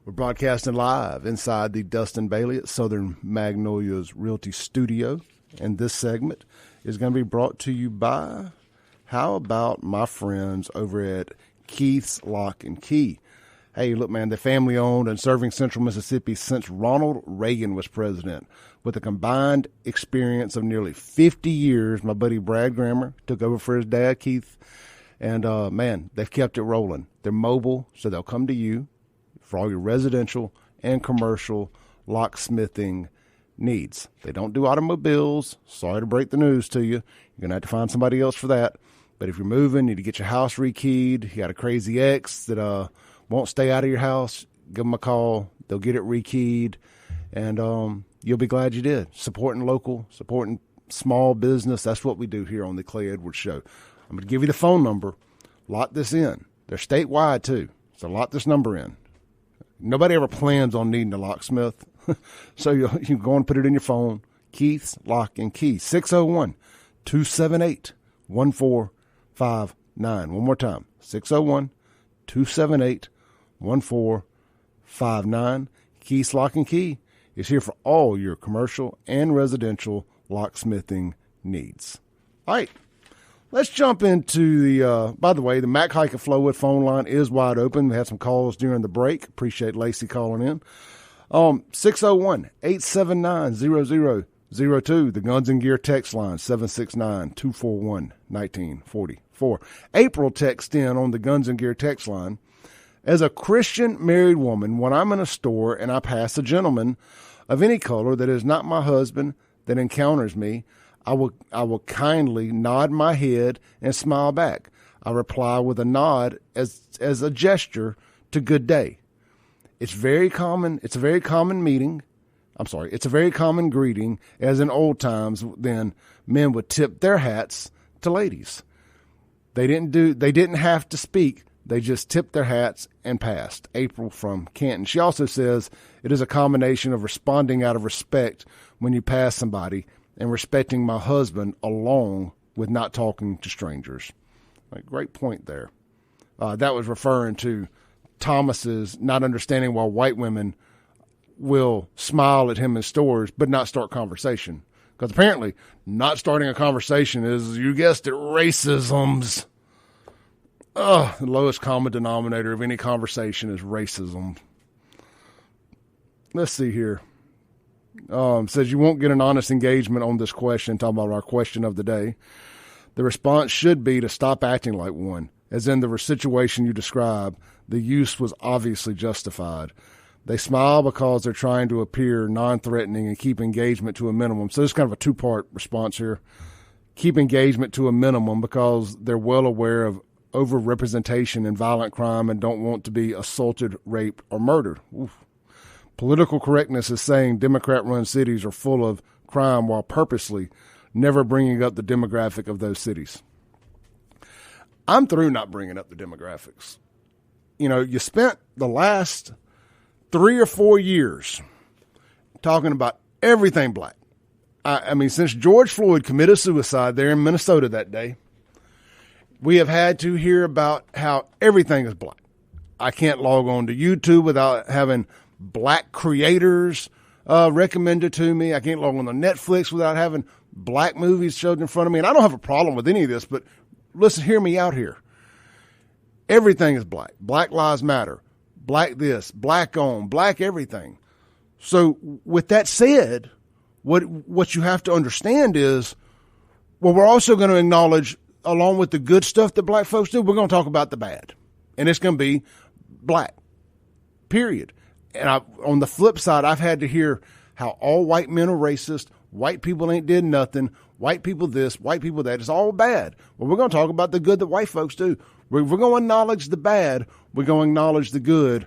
We're broadcasting live inside the Dustin Bailey at Southern Magnolias Realty Studio, and this segment is going to be brought to you by, how about my friends over at Keith's Lock and Key? Hey, look, man, they're family owned and serving Central Mississippi since Ronald Reagan was president. With a combined experience of nearly 50 years, my buddy Brad Grammer took over for his dad, Keith. And, man, they've kept it rolling. They're mobile, so they'll come to you for all your residential and commercial locksmithing needs. They don't do automobiles. Sorry to break the news to you. You're going to have to find somebody else for that. But if you're moving, need to get your house rekeyed, you got a crazy ex that won't stay out of your house, give them a call. They'll get it rekeyed, and you'll be glad you did. Supporting local, supporting small business. That's what we do here on the Clay Edwards Show. I'm going to give you the phone number. Lock this in. They're statewide, too, so lock this number in. Nobody ever plans on needing a locksmith, so you go and put it in your phone. Keith's Lock and Key, 601-278-1459. One more time, 601-278-1459. Keith's Lock and Key is here for all your commercial and residential locksmithing needs. All right. Let's jump into the, by the way, the Mac Hike and Flowwood phone line is wide open. We had some calls during the break. Appreciate Lacey calling in. 601-879-0002. The Guns and Gear text line, 769-241-1944. April texted in on the Guns and Gear text line. As a Christian married woman, when I'm in a store and I pass a gentleman of any color that is not my husband that encounters me, I will kindly nod my head and smile back. I reply with a nod as a gesture to good day. It's very common. It's a very common meeting. It's a very common greeting, as in old times, then men would tip their hats to ladies. They didn't have to speak. They just tipped their hats and passed. April from Canton. She also says it is a combination of responding out of respect when you pass somebody and respecting my husband along with not talking to strangers. Great point there. That was referring to Thomas's not understanding why white women will smile at him in stores but not start conversation. Because apparently not starting a conversation is, you guessed it, racism's. The lowest common denominator of any conversation is racism. Let's see here. Says you won't get an honest engagement on this question, talking about our question of the day. The response should be to stop acting like one. As in the situation you describe, the use was obviously justified. They smile because they're trying to appear non-threatening and keep engagement to a minimum. So this is kind of a two-part response here. Keep engagement to a minimum because they're well aware of overrepresentation in violent crime and don't want to be assaulted, raped, or murdered. Oof. Political correctness is saying Democrat-run cities are full of crime while purposely never bringing up the demographic of those cities. I'm through not bringing up the demographics. You know, you spent the last 3 or 4 years talking about everything black. I mean, since George Floyd committed suicide there in Minnesota that day, we have had to hear about how everything is black. I can't log on to YouTube without having black creators recommended to me. I can't log on to Netflix without having black movies showed in front of me. And I don't have a problem with any of this, but listen, hear me out here. Everything is black. Black Lives Matter. Black this, black on, black everything. So with that said, what you have to understand is, well, we're also going to acknowledge, along with the good stuff that black folks do, we're going to talk about the bad. And it's going to be black, period. And on the flip side, I've had to hear how all white men are racist, white people ain't did nothing, white people this, white people that. It's all bad. Well, we're going to talk about the good that white folks do. We're going to acknowledge the bad. We're going to acknowledge the good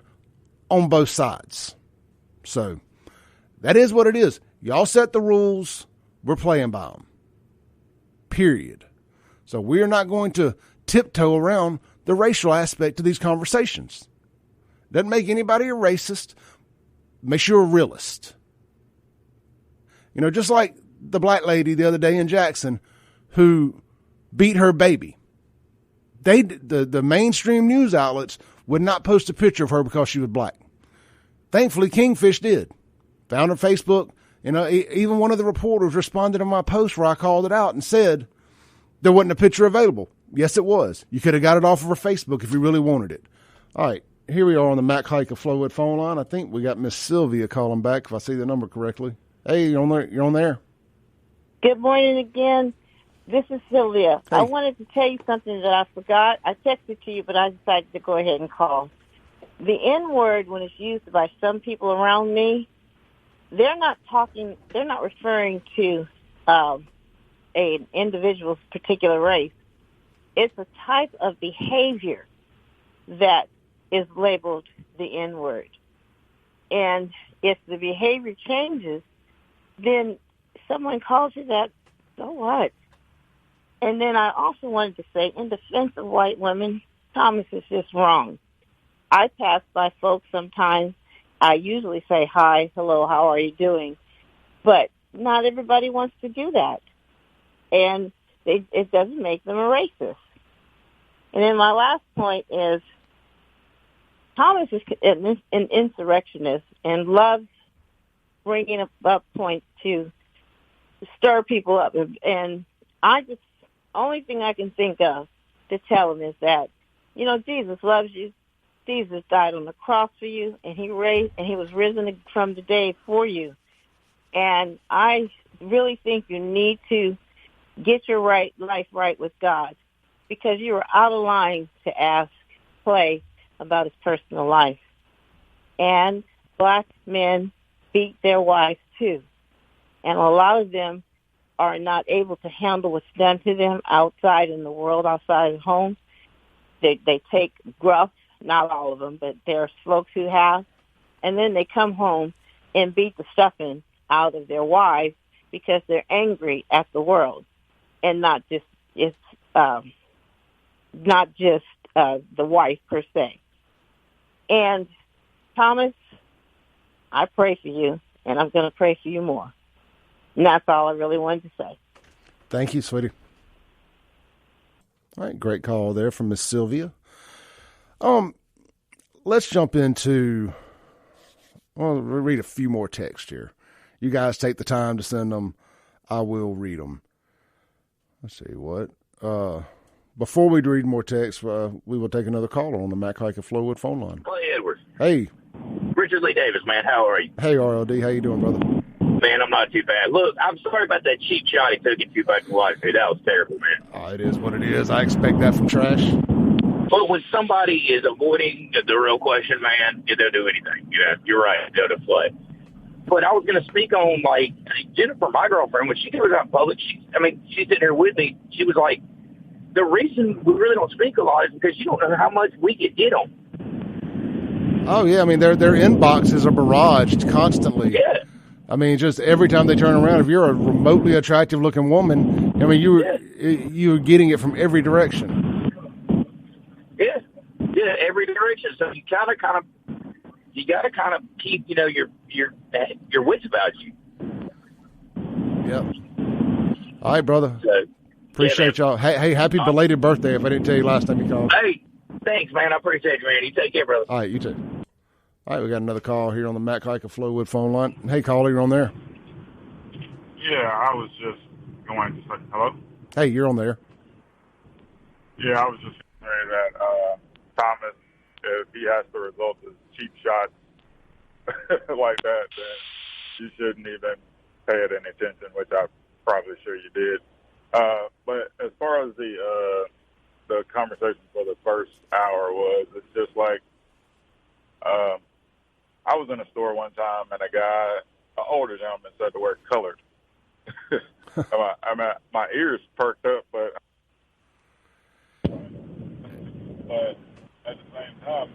on both sides. So that is what it is. Y'all set the rules. We're playing by them. Period. So we are not going to tiptoe around the racial aspect of these conversations. Doesn't make anybody a racist. Makes you a realist. You know, just like the black lady the other day in Jackson who beat her baby. The mainstream news outlets would not post a picture of her because she was black. Thankfully, Kingfish did. Found her Facebook. You know, even one of the reporters responded to my post where I called it out and said there wasn't a picture available. Yes, it was. You could have got it off of her Facebook if you really wanted it. All right. here we are on the Mac Hike of Flowwood phone line. I think we got Miss Sylvia calling back, if I see the number correctly. Hey, you're on there. You're on there. Good morning again. This is Sylvia. Hey. I wanted to tell you something that I forgot. I texted to you, but I decided to go ahead and call. The N-word, when it's used by some people around me, they're not referring to an individual's particular race. It's a type of behavior that is labeled the N-word. And if the behavior changes, then someone calls you that, so what? And then I also wanted to say, in defense of white women, Thomas is just wrong. I pass by folks sometimes. I usually say, hi, hello, how are you doing? But not everybody wants to do that. And it doesn't make them a racist. And then my last point is, Thomas is an insurrectionist and loves bringing up points to stir people up. And only thing I can think of to tell him is that, Jesus loves you. Jesus died on the cross for you, and he was risen from the dead for you. And I really think you need to get your life right with God, because you are out of line to ask Clay about his personal life. And black men beat their wives too. And a lot of them are not able to handle what's done to them outside in the world, outside of home. They take gruff, not all of them, but there's folks who have, and then they come home and beat the stuffing out of their wives because they're angry at the world, and not just the wife per se. And Thomas, I pray for you, and I'm going to pray for you more. And that's all I really wanted to say. Thank you, sweetie. All right, great call there from Miss Sylvia. Let's jump into, we'll read a few more texts here. You guys take the time to send them. I will read them. Let's see what. Before we read more texts, we will take another caller on the Mac Hike of Flowwood phone line. Clay Edwards. Hey. Richard Lee Davis, man. How are you? Hey, RLD. How you doing, brother? Man, I'm not too bad. Look, I'm sorry about that cheap shot he took at you about your wife. That was terrible, man. Oh, it is what it is. I expect that from trash. But when somebody is avoiding the real question, man, they'll do anything. You're right. They'll deflect. But I was going to speak on, like, Jennifer, my girlfriend, when she goes out in public, she's sitting here with me. She was like, the reason we really don't speak a lot is because you don't know how much we get hit on. Oh, yeah. I mean, their inboxes are barraged constantly. Yeah. I mean, just every time they turn around, if you're a remotely attractive-looking woman, I mean, you're getting it from every direction. Yeah, every direction. So you got to kind of keep, your wits about you. Yep. All right, brother. So, appreciate y'all. Hey, happy belated birthday! If I didn't tell you last time you called. Hey, thanks, man. I appreciate you, man. You take care, brother. All right, you too. All right, we got another call here on the Mac Hike of Flowwood phone line. Hey, caller, you're on there. Yeah, I was just going to say hello. Hey, you're on there. Yeah, I was just saying that Thomas, if he has to result to cheap shots like that, then you shouldn't even pay it any attention, which I'm probably sure you did. But as far as the conversation for the first hour was, it's just like I was in a store one time and a guy, an older gentleman, said the word colored. My ears perked up, but at the same time,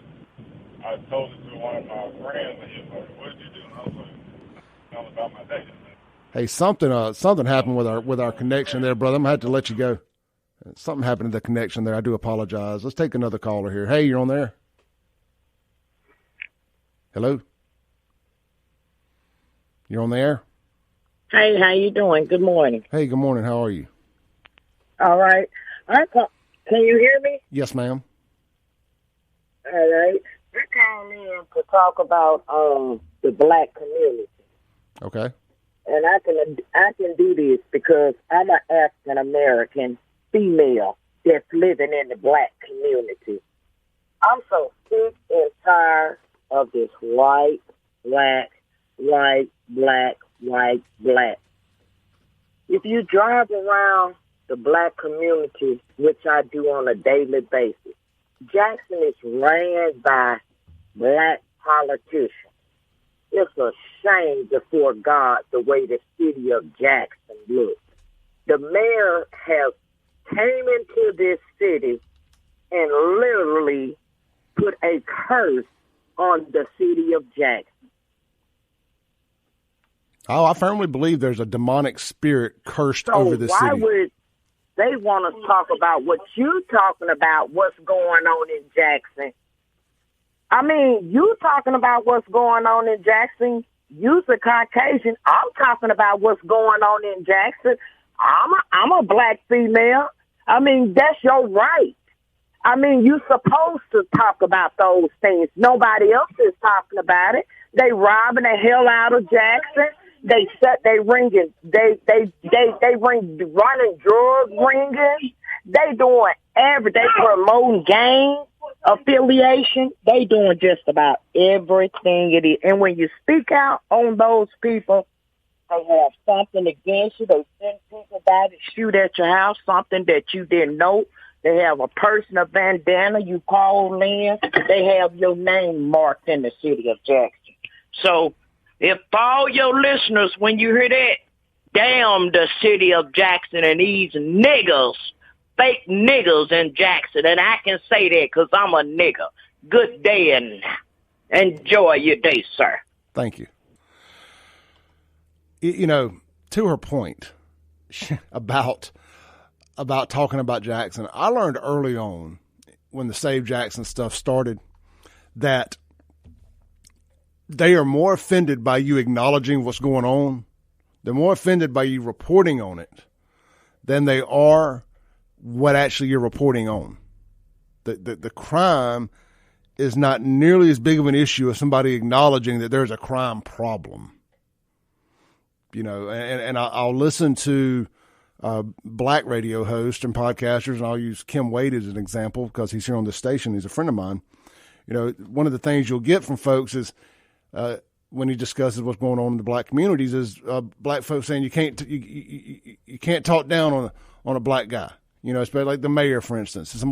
I told it to one of my friends, and he was like, "What did you do?" And I was like, "Tell about my day." Hey, something happened with our connection there, brother. I'm gonna have to let you go. Something happened to the connection there. I do apologize. Let's take another caller here. Hey, you're on there. Hello. You're on the air. Hey, how you doing? Good morning. Hey, good morning. How are you? All right. Can you hear me? Yes, ma'am. All right. We're calling in to talk about the black community. Okay. And I can do this because I'm an African American female that's living in the black community. I'm so sick and tired of this white, black, white, black, white, black. If you drive around the black community, which I do on a daily basis, Jackson is ran by black politicians. It's a shame before God the way the city of Jackson looks. The mayor has came into this city and literally put a curse on the city of Jackson. Oh, I firmly believe there's a demonic spirit cursed over the city. So why would they want to talk about what you're talking about, what's going on in Jackson? I mean, you talking about what's going on in Jackson. You're a Caucasian. I'm talking about what's going on in Jackson. I'm a black female. I mean, that's your right. I mean, you're supposed to talk about those things. Nobody else is talking about it. They robbing the hell out of Jackson. They ringing, they running drug ringing. They doing they promoting gang affiliation. They doing just about everything it is. And when you speak out on those people, they have something against you. They send people by to shoot at your house, something that you didn't know. They have a person, a bandana, you call in. They have your name marked in the city of Jackson. So if all your listeners, when you hear that, damn the city of Jackson and these niggas, fake niggas in Jackson, and I can say that because I'm a nigga. Good day and enjoy your day, sir. Thank you. You know, to her point about talking about Jackson, I learned early on when the Save Jackson stuff started that they are more offended by you acknowledging what's going on. They're more offended by you reporting on it than they are what actually you're reporting on. The crime is not nearly as big of an issue as somebody acknowledging that there's a crime problem. You know, and I'll listen to black radio hosts and podcasters, and I'll use Kim Wade as an example because he's here on this station. He's a friend of mine. You know, one of the things you'll get from folks is when he discusses what's going on in the black communities is black folks saying you can't talk down on a black guy. You know, especially like the mayor, for instance. If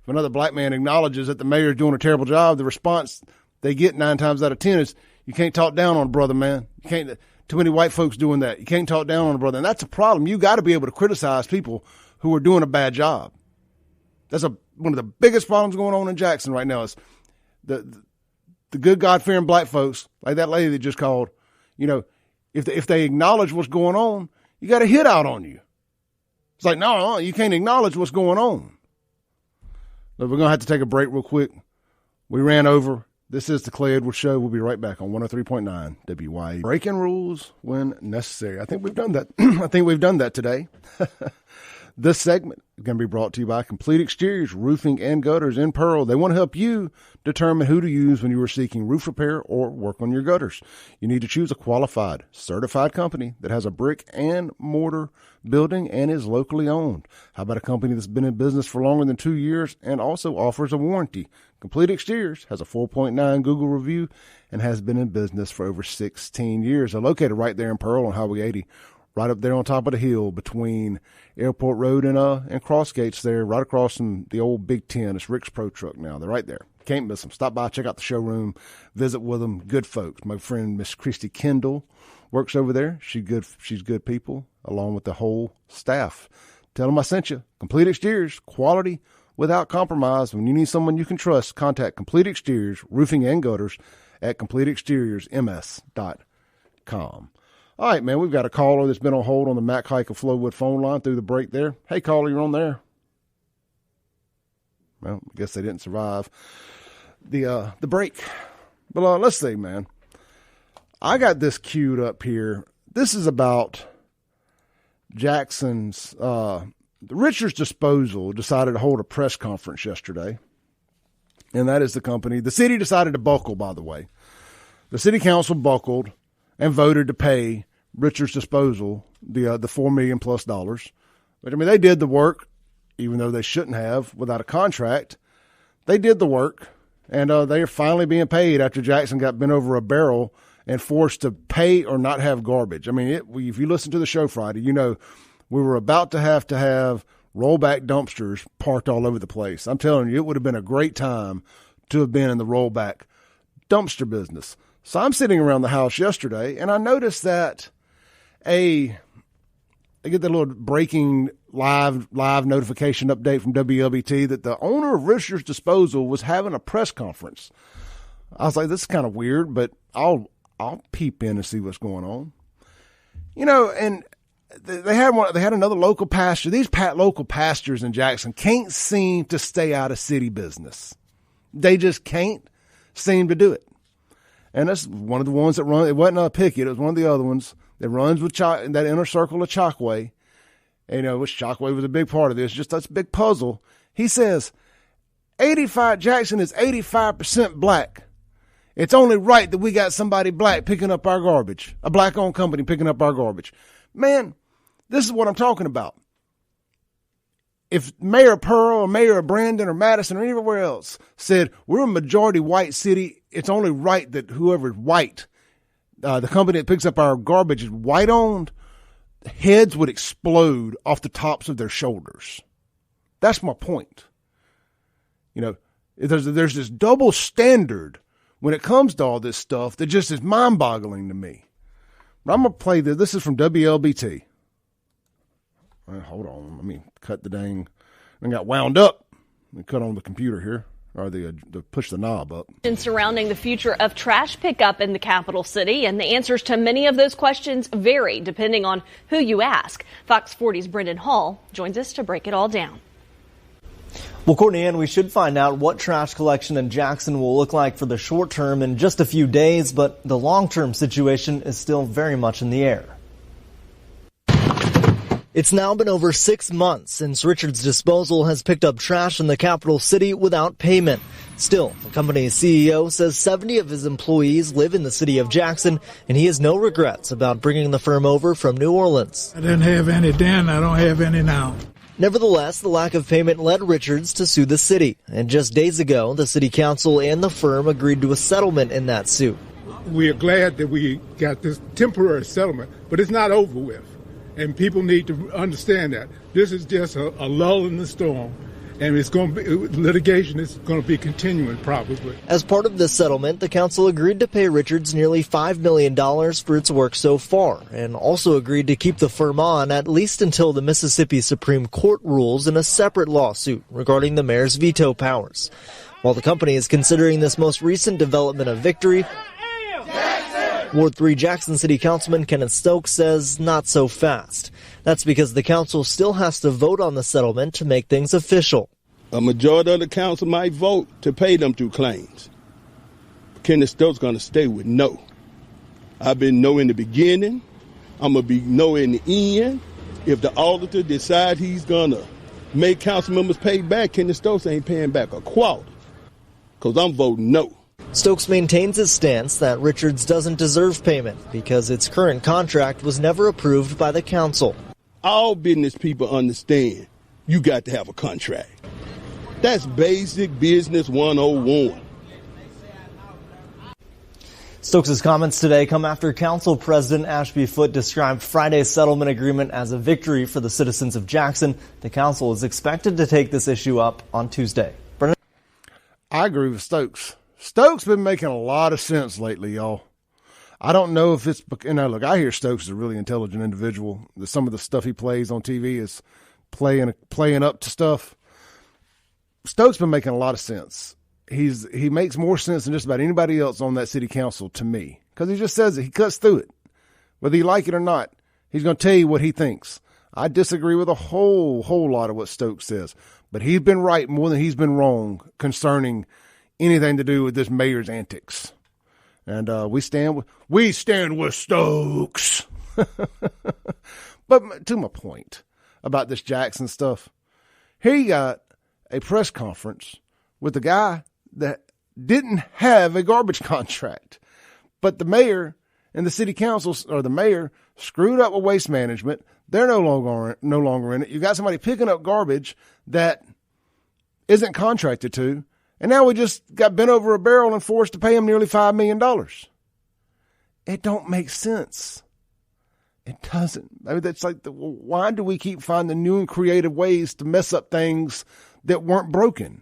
another black man acknowledges that the mayor is doing a terrible job, the response they get 9 times out of 10 is you can't talk down on a brother, man. You can't. Too many white folks doing that. You can't talk down on a brother, and that's a problem. You got to be able to criticize people who are doing a bad job. That's one of the biggest problems going on in Jackson right now is the good God-fearing black folks, like that lady that just called, you know, if they acknowledge what's going on, you got a hit out on you. It's like, no, you can't acknowledge what's going on. But we're going to have to take a break real quick. We ran over. This is the Clay Edwards Show. We'll be right back on 103.9 WYAB. Breaking rules when necessary. I think we've done that. I think we've done that today. This segment is going to be brought to you by Complete Exteriors, Roofing and Gutters in Pearl. They want to help you determine who to use when you are seeking roof repair or work on your gutters. You need to choose a qualified, certified company that has a brick and mortar building and is locally owned. How about a company that's been in business for longer than 2 years and also offers a warranty? Complete Exteriors has a 4.9 Google review and has been in business for over 16 years. They're located right there in Pearl on Highway 80. Right up there on top of the hill between Airport Road and Crossgates there, right across from the old Big Ten. It's Rick's Pro Truck now. They're right there. Can't miss them. Stop by, check out the showroom, visit with them. Good folks. My friend, Miss Christy Kendall, works over there. She's good people, along with the whole staff. Tell them I sent you. Complete Exteriors, quality without compromise. When you need someone you can trust, contact Complete Exteriors, Roofing and Gutters at CompleteExteriorsMS.com. All right, man, we've got a caller that's been on hold on the Mac Hike of Flowwood phone line through the break there. Hey, caller, you're on there. Well, I guess they didn't survive the break. But let's see, man. I got this queued up here. This is about Jackson's Richards Disposal decided to hold a press conference yesterday. And that is the company. The city decided to buckle, by the way. The city council buckled and voted to pay Richards Disposal the $4 million plus. But I mean, they did the work, even though they shouldn't have without a contract. They did the work. And they are finally being paid after Jackson got bent over a barrel and forced to pay or not have garbage. I mean, if you listen to the show Friday, you know we were about to have rollback dumpsters parked all over the place. I'm telling you, it would have been a great time to have been in the rollback dumpster business. So I'm sitting around the house yesterday, and I noticed that I get the little breaking live notification update from WLBT that the owner of Richard's Disposal was having a press conference. I was like, this is kind of weird, but I'll peep in and see what's going on. You know, and they had another local pastor. These local pastors in Jackson can't seem to stay out of city business. They just can't seem to do it. And that's one of the ones that run. It wasn't Pickett. It was one of the other ones that runs with in that inner circle of Chockway. You know, which Chockway was a big part of this. Just that's a big puzzle. He says, Jackson is 85% black. It's only right that we got somebody black picking up our garbage, a black-owned company picking up our garbage. Man, this is what I'm talking about. If Mayor Pearl or Mayor Brandon or Madison or anywhere else said, we're a majority white city, it's only right that whoever is white, the company that picks up our garbage is white owned, heads would explode off the tops of their shoulders. That's my point. You know, there's this double standard when it comes to all this stuff that just is mind boggling to me. But I'm going to play this. This is from WLBT. Hold on. Let me cut the dang. I got wound up. Let me cut on the computer here, or the push the knob up. Surrounding the future of trash pickup in the capital city, and the answers to many of those questions vary depending on who you ask. Fox 40's Brendan Hall joins us to break it all down. Well, Courtney Ann, we should find out what trash collection in Jackson will look like for the short term in just a few days, but the long-term situation is still very much in the air. It's now been over 6 months since Richard's Disposal has picked up trash in the capital city without payment. Still, the company's CEO says 70 of his employees live in the city of Jackson, and he has no regrets about bringing the firm over from New Orleans. I didn't have any then, I don't have any now. Nevertheless, the lack of payment led Richards to sue the city. And just days ago, the city council and the firm agreed to a settlement in that suit. We are glad that we got this temporary settlement, but it's not over with. And people need to understand that. This is just a lull in the storm. And it's going to be, litigation is going to be continuing probably. As part of this settlement, the council agreed to pay Richards nearly $5 million for its work so far, and also agreed to keep the firm on at least until the Mississippi Supreme Court rules in a separate lawsuit regarding the mayor's veto powers. While the company is considering this most recent development a victory, Ward 3 Jackson City Councilman Kenneth Stokes says not so fast. That's because the council still has to vote on the settlement to make things official. A majority of the council might vote to pay them through claims. Kenneth Stokes going to stay with no. I've been no in the beginning. I'm going to be no in the end. If the auditor decides he's going to make council members pay back, Kenneth Stokes ain't paying back a quarter because I'm voting no. Stokes maintains his stance that Richards doesn't deserve payment because its current contract was never approved by the council. All business people understand you got to have a contract. That's basic business 101. Stokes' comments today come after Council President Ashby Foote described Friday's settlement agreement as a victory for the citizens of Jackson. The council is expected to take this issue up on Tuesday. Brennan? I agree with Stokes. Stokes been making a lot of sense lately, y'all. I don't know if it's, look, I hear Stokes is a really intelligent individual. Some of the stuff he plays on TV is playing up to stuff. Stokes been making a lot of sense. He makes more sense than just about anybody else on that city council to me, because he just says it. He cuts through it. Whether you like it or not, he's going to tell you what he thinks. I disagree with a whole lot of what Stokes says, but he's been right more than he's been wrong concerning anything to do with this mayor's antics. And we stand with Stokes. But to my point about this Jackson stuff, here you got a press conference with a guy that didn't have a garbage contract, but the mayor and the city council, or the mayor, screwed up with waste management. They're no longer in it. You got somebody picking up garbage that isn't contracted to, And now we just got bent over a barrel and forced to pay them nearly $5 million. It don't make sense. It doesn't. I mean, that's like, why do we keep finding new and creative ways to mess up things that weren't broken?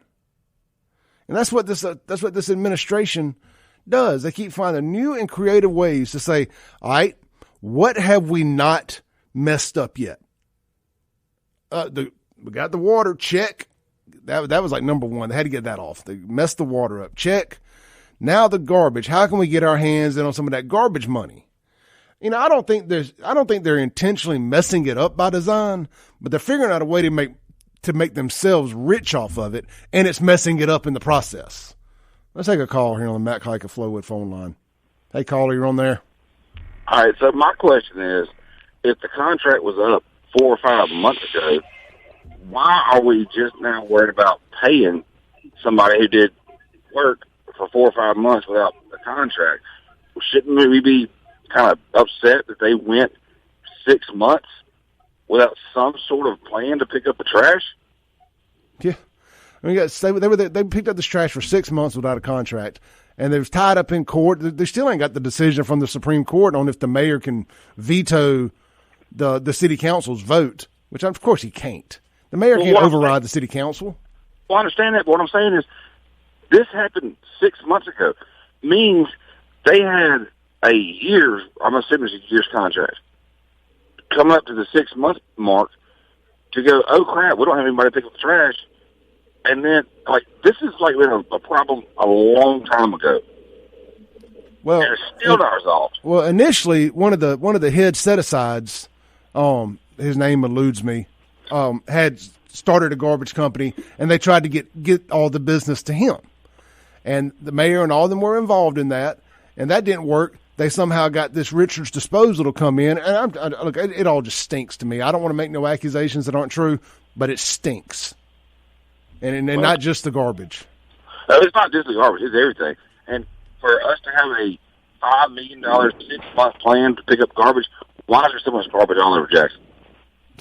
And that's what this administration does. They keep finding new and creative ways to say, all right, what have we not messed up yet? We got the water, check. That was like number one. They had to get that off. They messed the water up, check. Now the garbage. How can we get our hands in on some of that garbage money? You know, I don't think they're intentionally messing it up by design, but they're figuring out a way to make themselves rich off of it, and it's messing it up in the process. Let's take a call here on the Matt Hike of Flowwood phone line. Hey, caller, you're on there. All right, so my question is, if the contract was up 4 or 5 months ago, why are we just now worried about paying somebody who did work for 4 or 5 months without a contract? Shouldn't we be kind of upset that they went 6 months without some sort of plan to pick up the trash? Yeah. I mean, they picked up this trash for 6 months without a contract, and they was tied up in court. They still ain't got the decision from the Supreme Court on if the mayor can veto the city council's vote, which of course he can't. The mayor can't override the city council. Well, I understand that, but what I'm saying is this happened 6 months ago. Means they had a year's, I'm assuming it's a year's contract, coming up to the 6 month mark to go, oh crap, we don't have anybody to pick up the trash. And then, like, this is like been a problem a long time ago. Well, and it's still not resolved. Well, initially, one of the head set-asides, his name eludes me, had started a garbage company, and they tried to get all the business to him. And the mayor and all of them were involved in that, and that didn't work. They somehow got this Richards Disposal to come in, and look, it all just stinks to me. I don't want to make no accusations that aren't true, but it stinks. And not just the garbage. It's not just the garbage; it's everything. And for us to have a $5 million 6 month plan to pick up garbage, why is there so much garbage all over Jackson?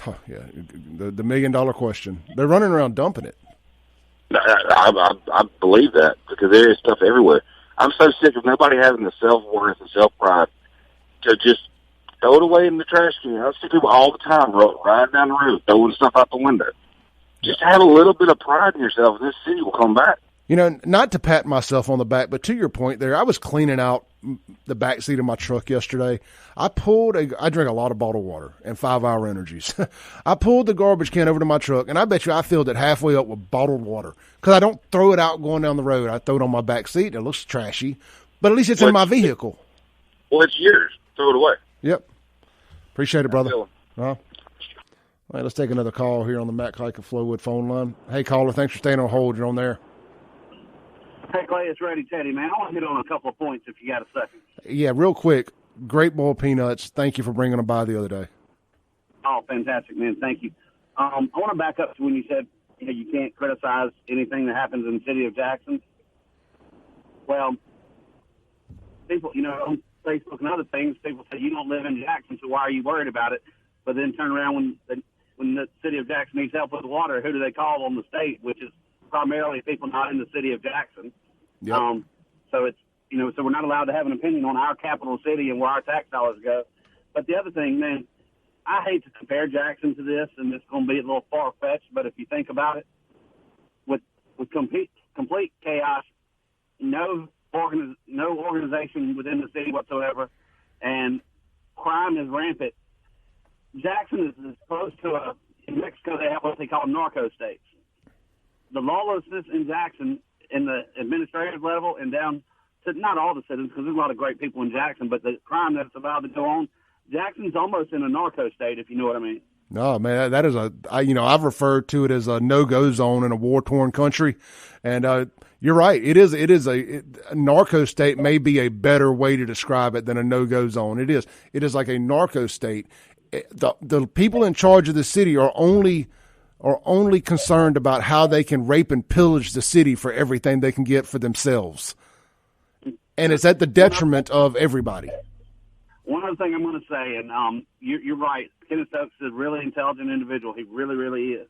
Oh, yeah, the $1 million question. They're running around dumping it. I believe that because there is stuff everywhere. I'm so sick of nobody having the self-worth and self-pride to just throw it away in the trash can. I see people all the time riding down the road, throwing stuff out the window. Just have a little bit of pride in yourself, and this city will come back. You know, not to pat myself on the back, but to your point there, I was cleaning out the back seat of my truck yesterday. I drink a lot of bottled water and 5 Hour Energies. I pulled the garbage can over to my truck, and I bet you I filled it halfway up with bottled water because I don't throw it out going down the road. I throw it on my back seat. It looks trashy, but at least it's in my vehicle. Well, it's yours. Throw it away. Yep. Appreciate it, brother. All right, let's take another call here on the Matt Hike of Flowwood phone line. Hey, caller, thanks for staying on hold. You're on there. Hey, Clay, it's Ready Teddy, man. I want to hit on a couple of points if you got a second. Yeah, real quick. Great bowl peanuts. Thank you for bringing them by the other day. Oh, fantastic, man. Thank you. I want to back up to when you said you can't criticize anything that happens in the city of Jackson. Well, people, on Facebook and other things, people say you don't live in Jackson, so why are you worried about it? But then turn around when the city of Jackson needs help with water, who do they call on the state, which is primarily people not in the city of Jackson. Yep. So it's, so we're not allowed to have an opinion on our capital city and where our tax dollars go. But the other thing, man, I hate to compare Jackson to this, and it's going to be a little far-fetched, but if you think about it, with complete chaos, no organization within the city whatsoever, and crime is rampant, Jackson is close to in Mexico they have what they call narco states. The lawlessness in Jackson, in the administrative level and down to not all the citizens, because there's a lot of great people in Jackson, but the crime that's allowed to go on, Jackson's almost in a narco state, if you know what I mean. No, man, that is I've referred to it as a no-go zone in a war-torn country, and you're right. It is a narco state may be a better way to describe it than a no-go zone. It is like a narco state. The people in charge of the city are only concerned about how they can rape and pillage the city for everything they can get for themselves. And it's at the detriment of everybody. One other thing I'm going to say, and you're right, Kenneth Stokes is a really intelligent individual. He really, really is.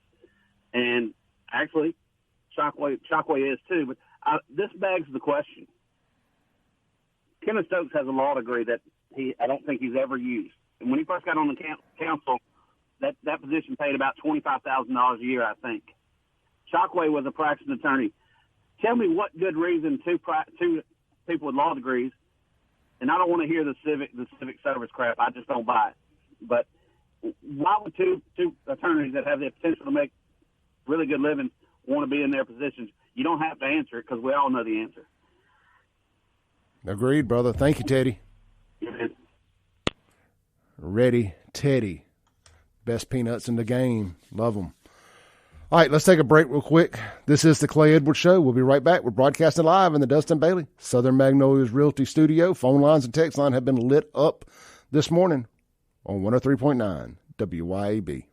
And actually, Shockway is too. But This begs the question. Kenneth Stokes has a law degree that I don't think he's ever used. And when he first got on the council, that position paid about $25,000 a year, I think. Shockway was a practicing attorney. Tell me what good reason two people with law degrees, and I don't want to hear the civic service crap. I just don't buy it. But why would two attorneys that have the potential to make really good living want to be in their positions? You don't have to answer it because we all know the answer. Agreed, brother. Thank you, Teddy. Ready, Teddy. Best peanuts in the game. Love them. All right, let's take a break real quick. This is the Clay Edwards Show. We'll be right back. We're broadcasting live in the Dustin Bailey Southern Magnolias Realty Studio. Phone lines and text line have been lit up this morning on 103.9 WYAB.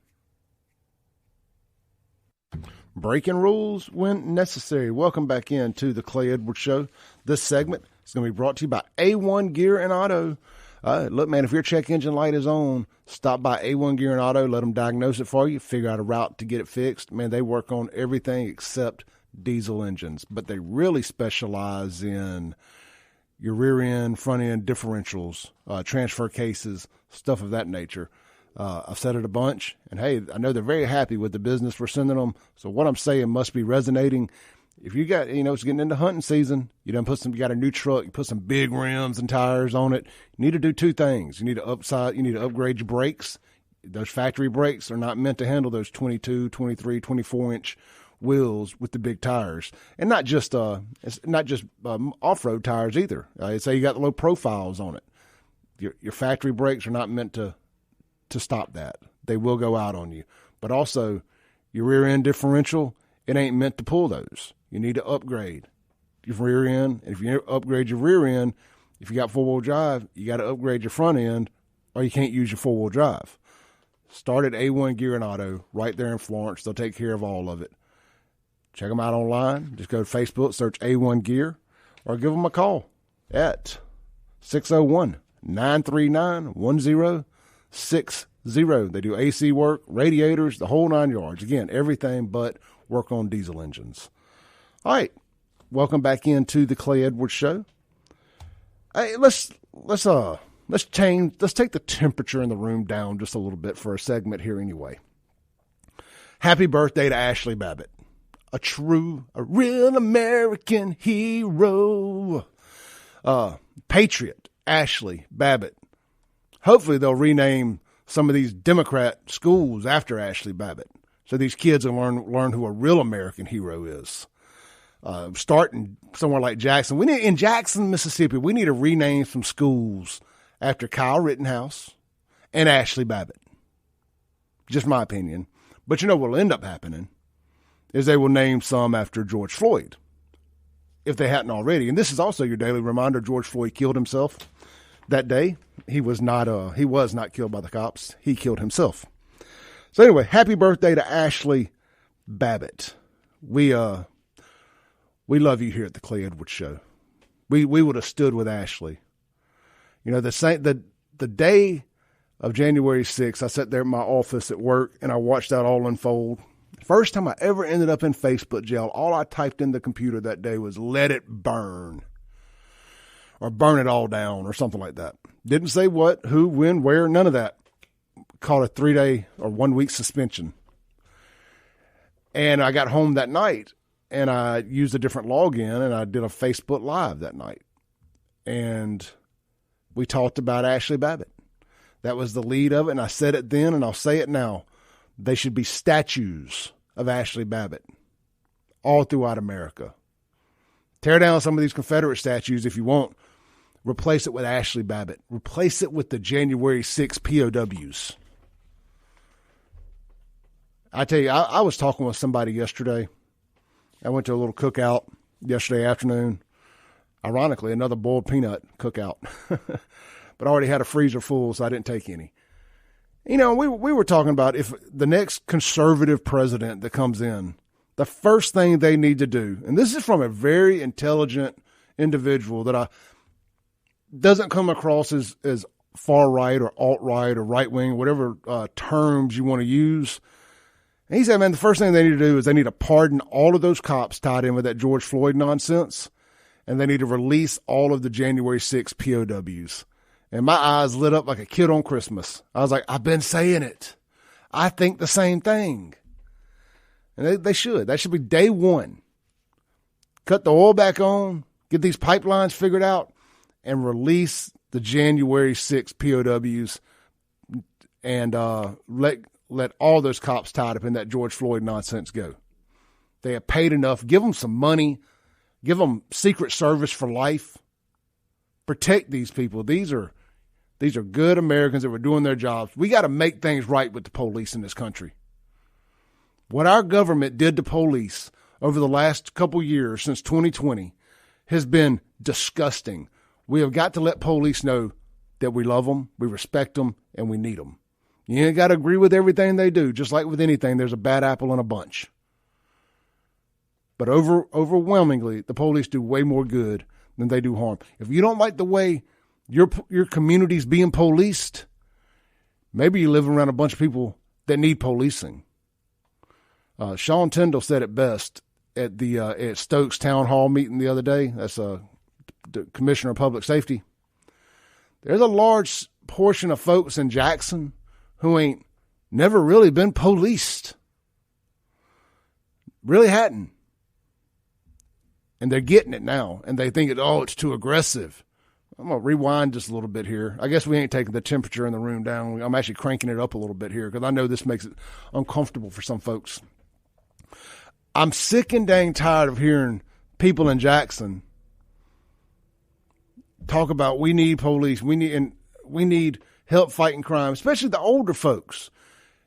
Breaking rules when necessary. Welcome back into the Clay Edwards Show. This segment is going to be brought to you by A1 Gear and Auto. Look, man, if your check engine light is on, stop by A1 Gear and Auto. Let them diagnose it for you. Figure out a route to get it fixed. Man, they work on everything except diesel engines, but they really specialize in your rear end, front end differentials, transfer cases, stuff of that nature. I've said it a bunch, and hey, I know they're very happy with the business we're sending them. So what I'm saying must be resonating. If you got, it's getting into hunting season, you got a new truck, you put some big rims and tires on it. You need to do two things. You need to upgrade your brakes. Those factory brakes are not meant to handle those 22, 23, 24-inch wheels with the big tires. And not just off-road tires either. Say you got low profiles on it. Your factory brakes are not meant to stop that. They will go out on you. But also, your rear end differential, it ain't meant to pull those. You need to upgrade your rear end. And if you upgrade your rear end, if you got four-wheel drive, you got to upgrade your front end or you can't use your four-wheel drive. Start at A1 Gear and Auto right there in Florence. They'll take care of all of it. Check them out online. Just go to Facebook, search A1 Gear, or give them a call at 601-939-1060. They do AC work, radiators, the whole 9 yards. Again, everything but work on diesel engines. All right, welcome back into the Clay Edwards Show. Hey, let's take the temperature in the room down just a little bit for a segment here anyway. Happy birthday to Ashley Babbitt, a real American hero, patriot Ashley Babbitt. Hopefully they'll rename some of these Democrat schools after Ashley Babbitt, so these kids will learn who a real American hero is. Starting somewhere like Jackson. In Jackson, Mississippi, we need to rename some schools after Kyle Rittenhouse and Ashley Babbitt. Just my opinion. But what will end up happening is they will name some after George Floyd, if they hadn't already. And this is also your daily reminder, George Floyd killed himself that day. He was not killed by the cops. He killed himself. So anyway, happy birthday to Ashley Babbitt. We love you here at the Clay Edwards Show. We would have stood with Ashley. The day of January 6th, I sat there in my office at work and I watched that all unfold. First time I ever ended up in Facebook jail, all I typed in the computer that day was "let it burn" or "burn it all down" or something like that. Didn't say what, who, when, where, none of that. Caught a 3-day or 1-week suspension. And I got home that night and I used a different login and I did a Facebook Live that night. And we talked about Ashley Babbitt. That was the lead of it. And I said it then and I'll say it now. They should be statues of Ashley Babbitt all throughout America. Tear down some of these Confederate statues if you want. Replace it with Ashley Babbitt. Replace it with the January 6 POWs. I tell you, I was talking with somebody yesterday. I went to a little cookout yesterday afternoon. Ironically, another boiled peanut cookout. But I already had a freezer full, so I didn't take any. We were talking about if the next conservative president that comes in, the first thing they need to do, and this is from a very intelligent individual that doesn't come across as far right or alt right or right wing, whatever terms you want to use. And he said, man, the first thing they need to do is they need to pardon all of those cops tied in with that George Floyd nonsense, and they need to release all of the January 6 POWs. And my eyes lit up like a kid on Christmas. I was like, I've been saying it. I think the same thing. And they should. That should be day one. Cut the oil back on, get these pipelines figured out, and release the January 6 POWs and let all those cops tied up in that George Floyd nonsense go. They have paid enough. Give them some money. Give them Secret Service for life. Protect these people. These are good Americans that were doing their jobs. We got to make things right with the police in this country. What our government did to police over the last couple years since 2020 has been disgusting. We have got to let police know that we love them, we respect them, and we need them. You ain't got to agree with everything they do. Just like with anything, there's a bad apple in a bunch. But overwhelmingly, the police do way more good than they do harm. If you don't like the way your community's being policed, maybe you live around a bunch of people that need policing. Sean Tyndall said it best at the at Stokes Town Hall meeting the other day. That's the Commissioner of Public Safety. There's a large portion of folks in Jackson who ain't never really been policed. Really hadn't. And they're getting it now. And they think, it's too aggressive. I'm going to rewind just a little bit here. I guess we ain't taking the temperature in the room down. I'm actually cranking it up a little bit here because I know this makes it uncomfortable for some folks. I'm sick and dang tired of hearing people in Jackson talk about we need police, we need help fighting crime, especially the older folks.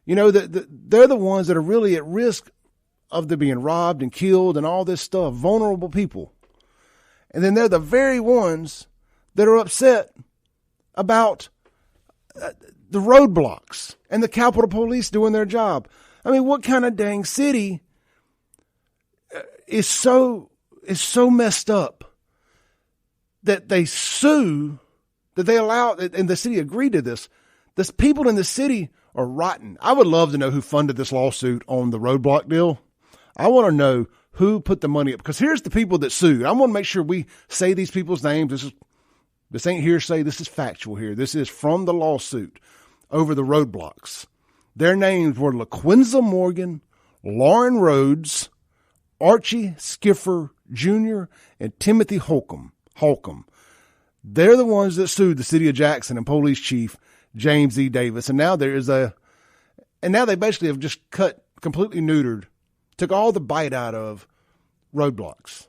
You know, they're the ones that are really at risk of them being robbed and killed and all this stuff, vulnerable people. And then they're the very ones that are upset about the roadblocks and the Capitol Police doing their job. I mean, what kind of dang city is so messed up that they sue, that they allow, and the city agreed to this. The people in the city are rotten. I would love to know who funded this lawsuit on the roadblock deal. I want to know who put the money up, because here's the people that sued. I want to make sure we say these people's names. This ain't hearsay. This is factual here. This is from the lawsuit over the roadblocks. Their names were LaQuinza Morgan, Lauren Rhodes, Archie Skiffer Jr., and Timothy Holcomb. They're the ones that sued the city of Jackson and police chief James E. Davis. And now now they basically have just completely neutered, took all the bite out of roadblocks.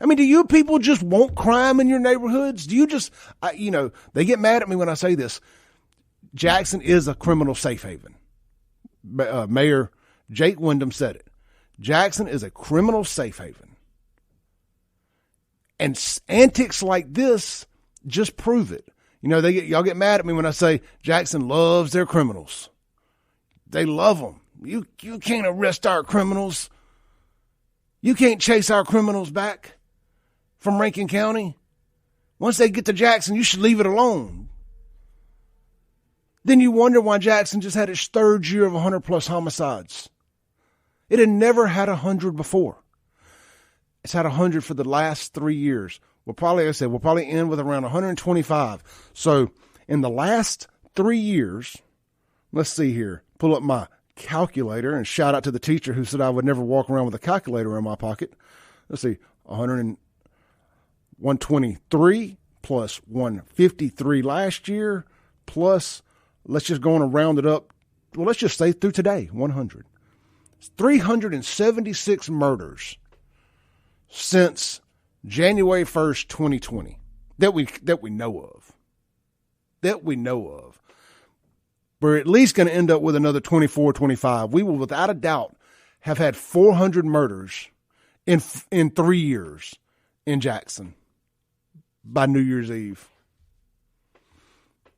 I mean, do you people just want crime in your neighborhoods? Do you just, they get mad at me when I say this. Jackson is a criminal safe haven. Mayor Jake Wyndham said it. Jackson is a criminal safe haven. And antics like this just prove it. You know, y'all get mad at me when I say Jackson loves their criminals. They love them. You can't arrest our criminals. You can't chase our criminals back from Rankin County. Once they get to Jackson, you should leave it alone. Then you wonder why Jackson just had its third year of 100+ homicides. It had never had 100 before. It's had 100 for the last 3 years. We'll probably end with around 125. So in the last 3 years, let's see here, pull up my calculator and shout out to the teacher who said I would never walk around with a calculator in my pocket. Let's see, 123 plus 153 last year, plus, let's just go on and round it up. Well, let's just say through today, 100. It's 376 murders since January 1st, 2020 that we know of. We're at least going to end up with another 24, 25. We will without a doubt have had 400 murders in 3 years in Jackson by New Year's Eve.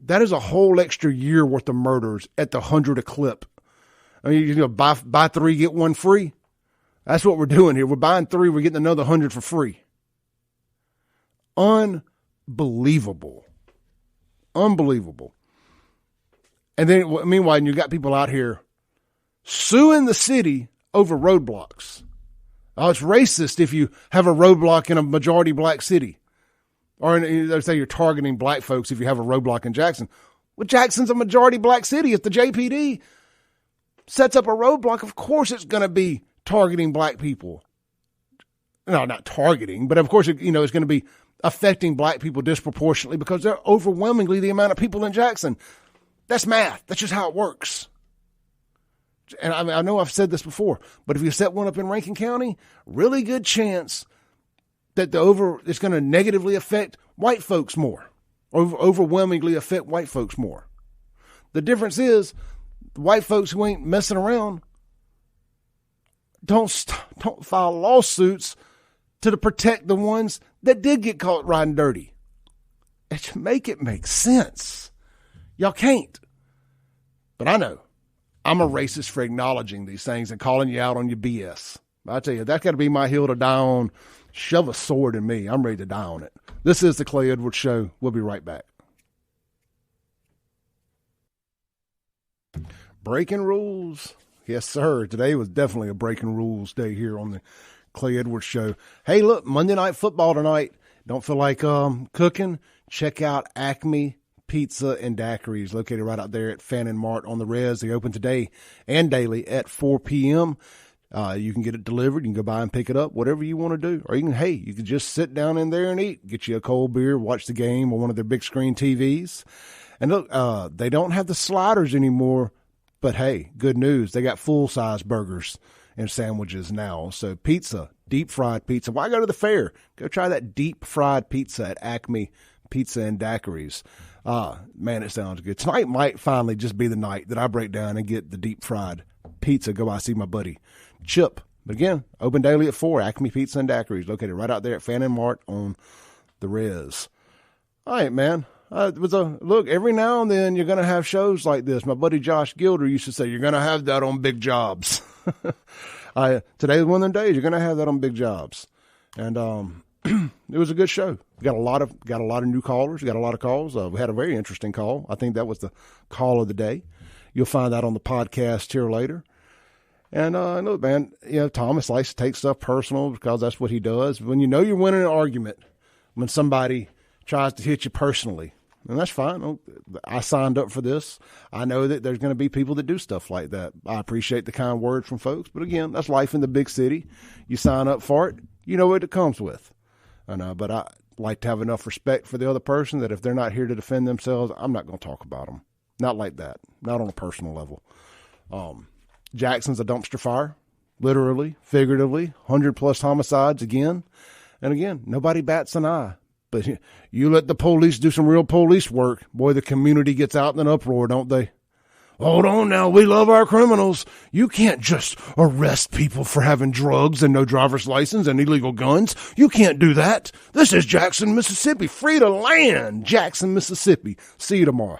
That is a whole extra year worth of murders at the 100 a clip. I mean, buy 3, get 1 free. That's what we're doing here. We're buying 3, we're getting another 100 for free. Unbelievable. And then, meanwhile, you got people out here suing the city over roadblocks. Oh, it's racist if you have a roadblock in a majority black city. Or they say you're targeting black folks if you have a roadblock in Jackson. Well, Jackson's a majority black city. If the JPD sets up a roadblock, of course it's going to be targeting black people. No, not targeting, but of course, it's going to be affecting black people disproportionately because they're overwhelmingly the amount of people in Jackson. That's math. That's just how it works. And I know I've said this before, but if you set one up in Rankin County, really good chance that it's going to negatively affect white folks more, overwhelmingly affect white folks more. The difference is the white folks who ain't messing around don't file lawsuits to protect the ones that did get caught riding dirty. Make it make sense. Y'all can't. But I know. I'm a racist for acknowledging these things and calling you out on your BS. I tell you, that's got to be my hill to die on. Shove a sword in me. I'm ready to die on it. This is the Clay Edwards Show. We'll be right back. Breaking rules. Yes, sir. Today was definitely a breaking rules day here on the Clay Edwards Show. Hey, look, Monday Night Football tonight. Don't feel like cooking? Check out Acme Pizza and Daiquiris, located right out there at Fannin Mart on the Res. They open today and daily at 4 p.m. You can get it delivered. You can go by and pick it up, whatever you want to do. Or you can just sit down in there and eat. Get you a cold beer, watch the game on one of their big screen TVs. And look, they don't have the sliders anymore, but hey, good news. They got full-size burgers and sandwiches now. So pizza, deep-fried pizza. Why go to the fair? Go try that deep-fried pizza at Acme Pizza and Daiquiris. Man, it sounds good. Tonight might finally just be the night that I break down and get the deep-fried pizza. Go by see my buddy Chip. But again, open daily at 4, Acme Pizza and Daiquiris, located right out there at Fannin Mart on the Res. All right, man. Look, every now and then you're going to have shows like this. My buddy Josh Gilder used to say, you're going to have that on big jobs. Today is one of them days. You're going to have that on big jobs. And it was a good show. We got a lot of new callers. We got a lot of calls. We had a very interesting call. I think that was the call of the day. You'll find that on the podcast here later. And look, man, Thomas likes to take stuff personal because that's what he does. When you know you're winning an argument, when somebody tries to hit you personally, and that's fine. I signed up for this. I know that there's going to be people that do stuff like that. I appreciate the kind words from folks. But again, that's life in the big city. You sign up for it, you know what it comes with. But I like to have enough respect for the other person that if they're not here to defend themselves, I'm not going to talk about them. Not like that. Not on a personal level. Jackson's a dumpster fire, literally, figuratively, 100+ homicides again. And again, nobody bats an eye. But you let the police do some real police work, boy, the community gets out in an uproar, don't they? Hold on now, we love our criminals. You can't just arrest people for having drugs and no driver's license and illegal guns. You can't do that. This is Jackson, Mississippi. Free to land, Jackson, Mississippi. See you tomorrow.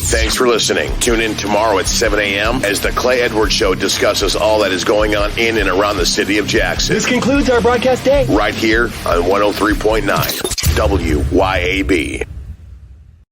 Thanks for listening. Tune in tomorrow at 7 a.m. as the Clay Edwards Show discusses all that is going on in and around the city of Jackson. This concludes our broadcast day. Right here on 103.9 WYAB.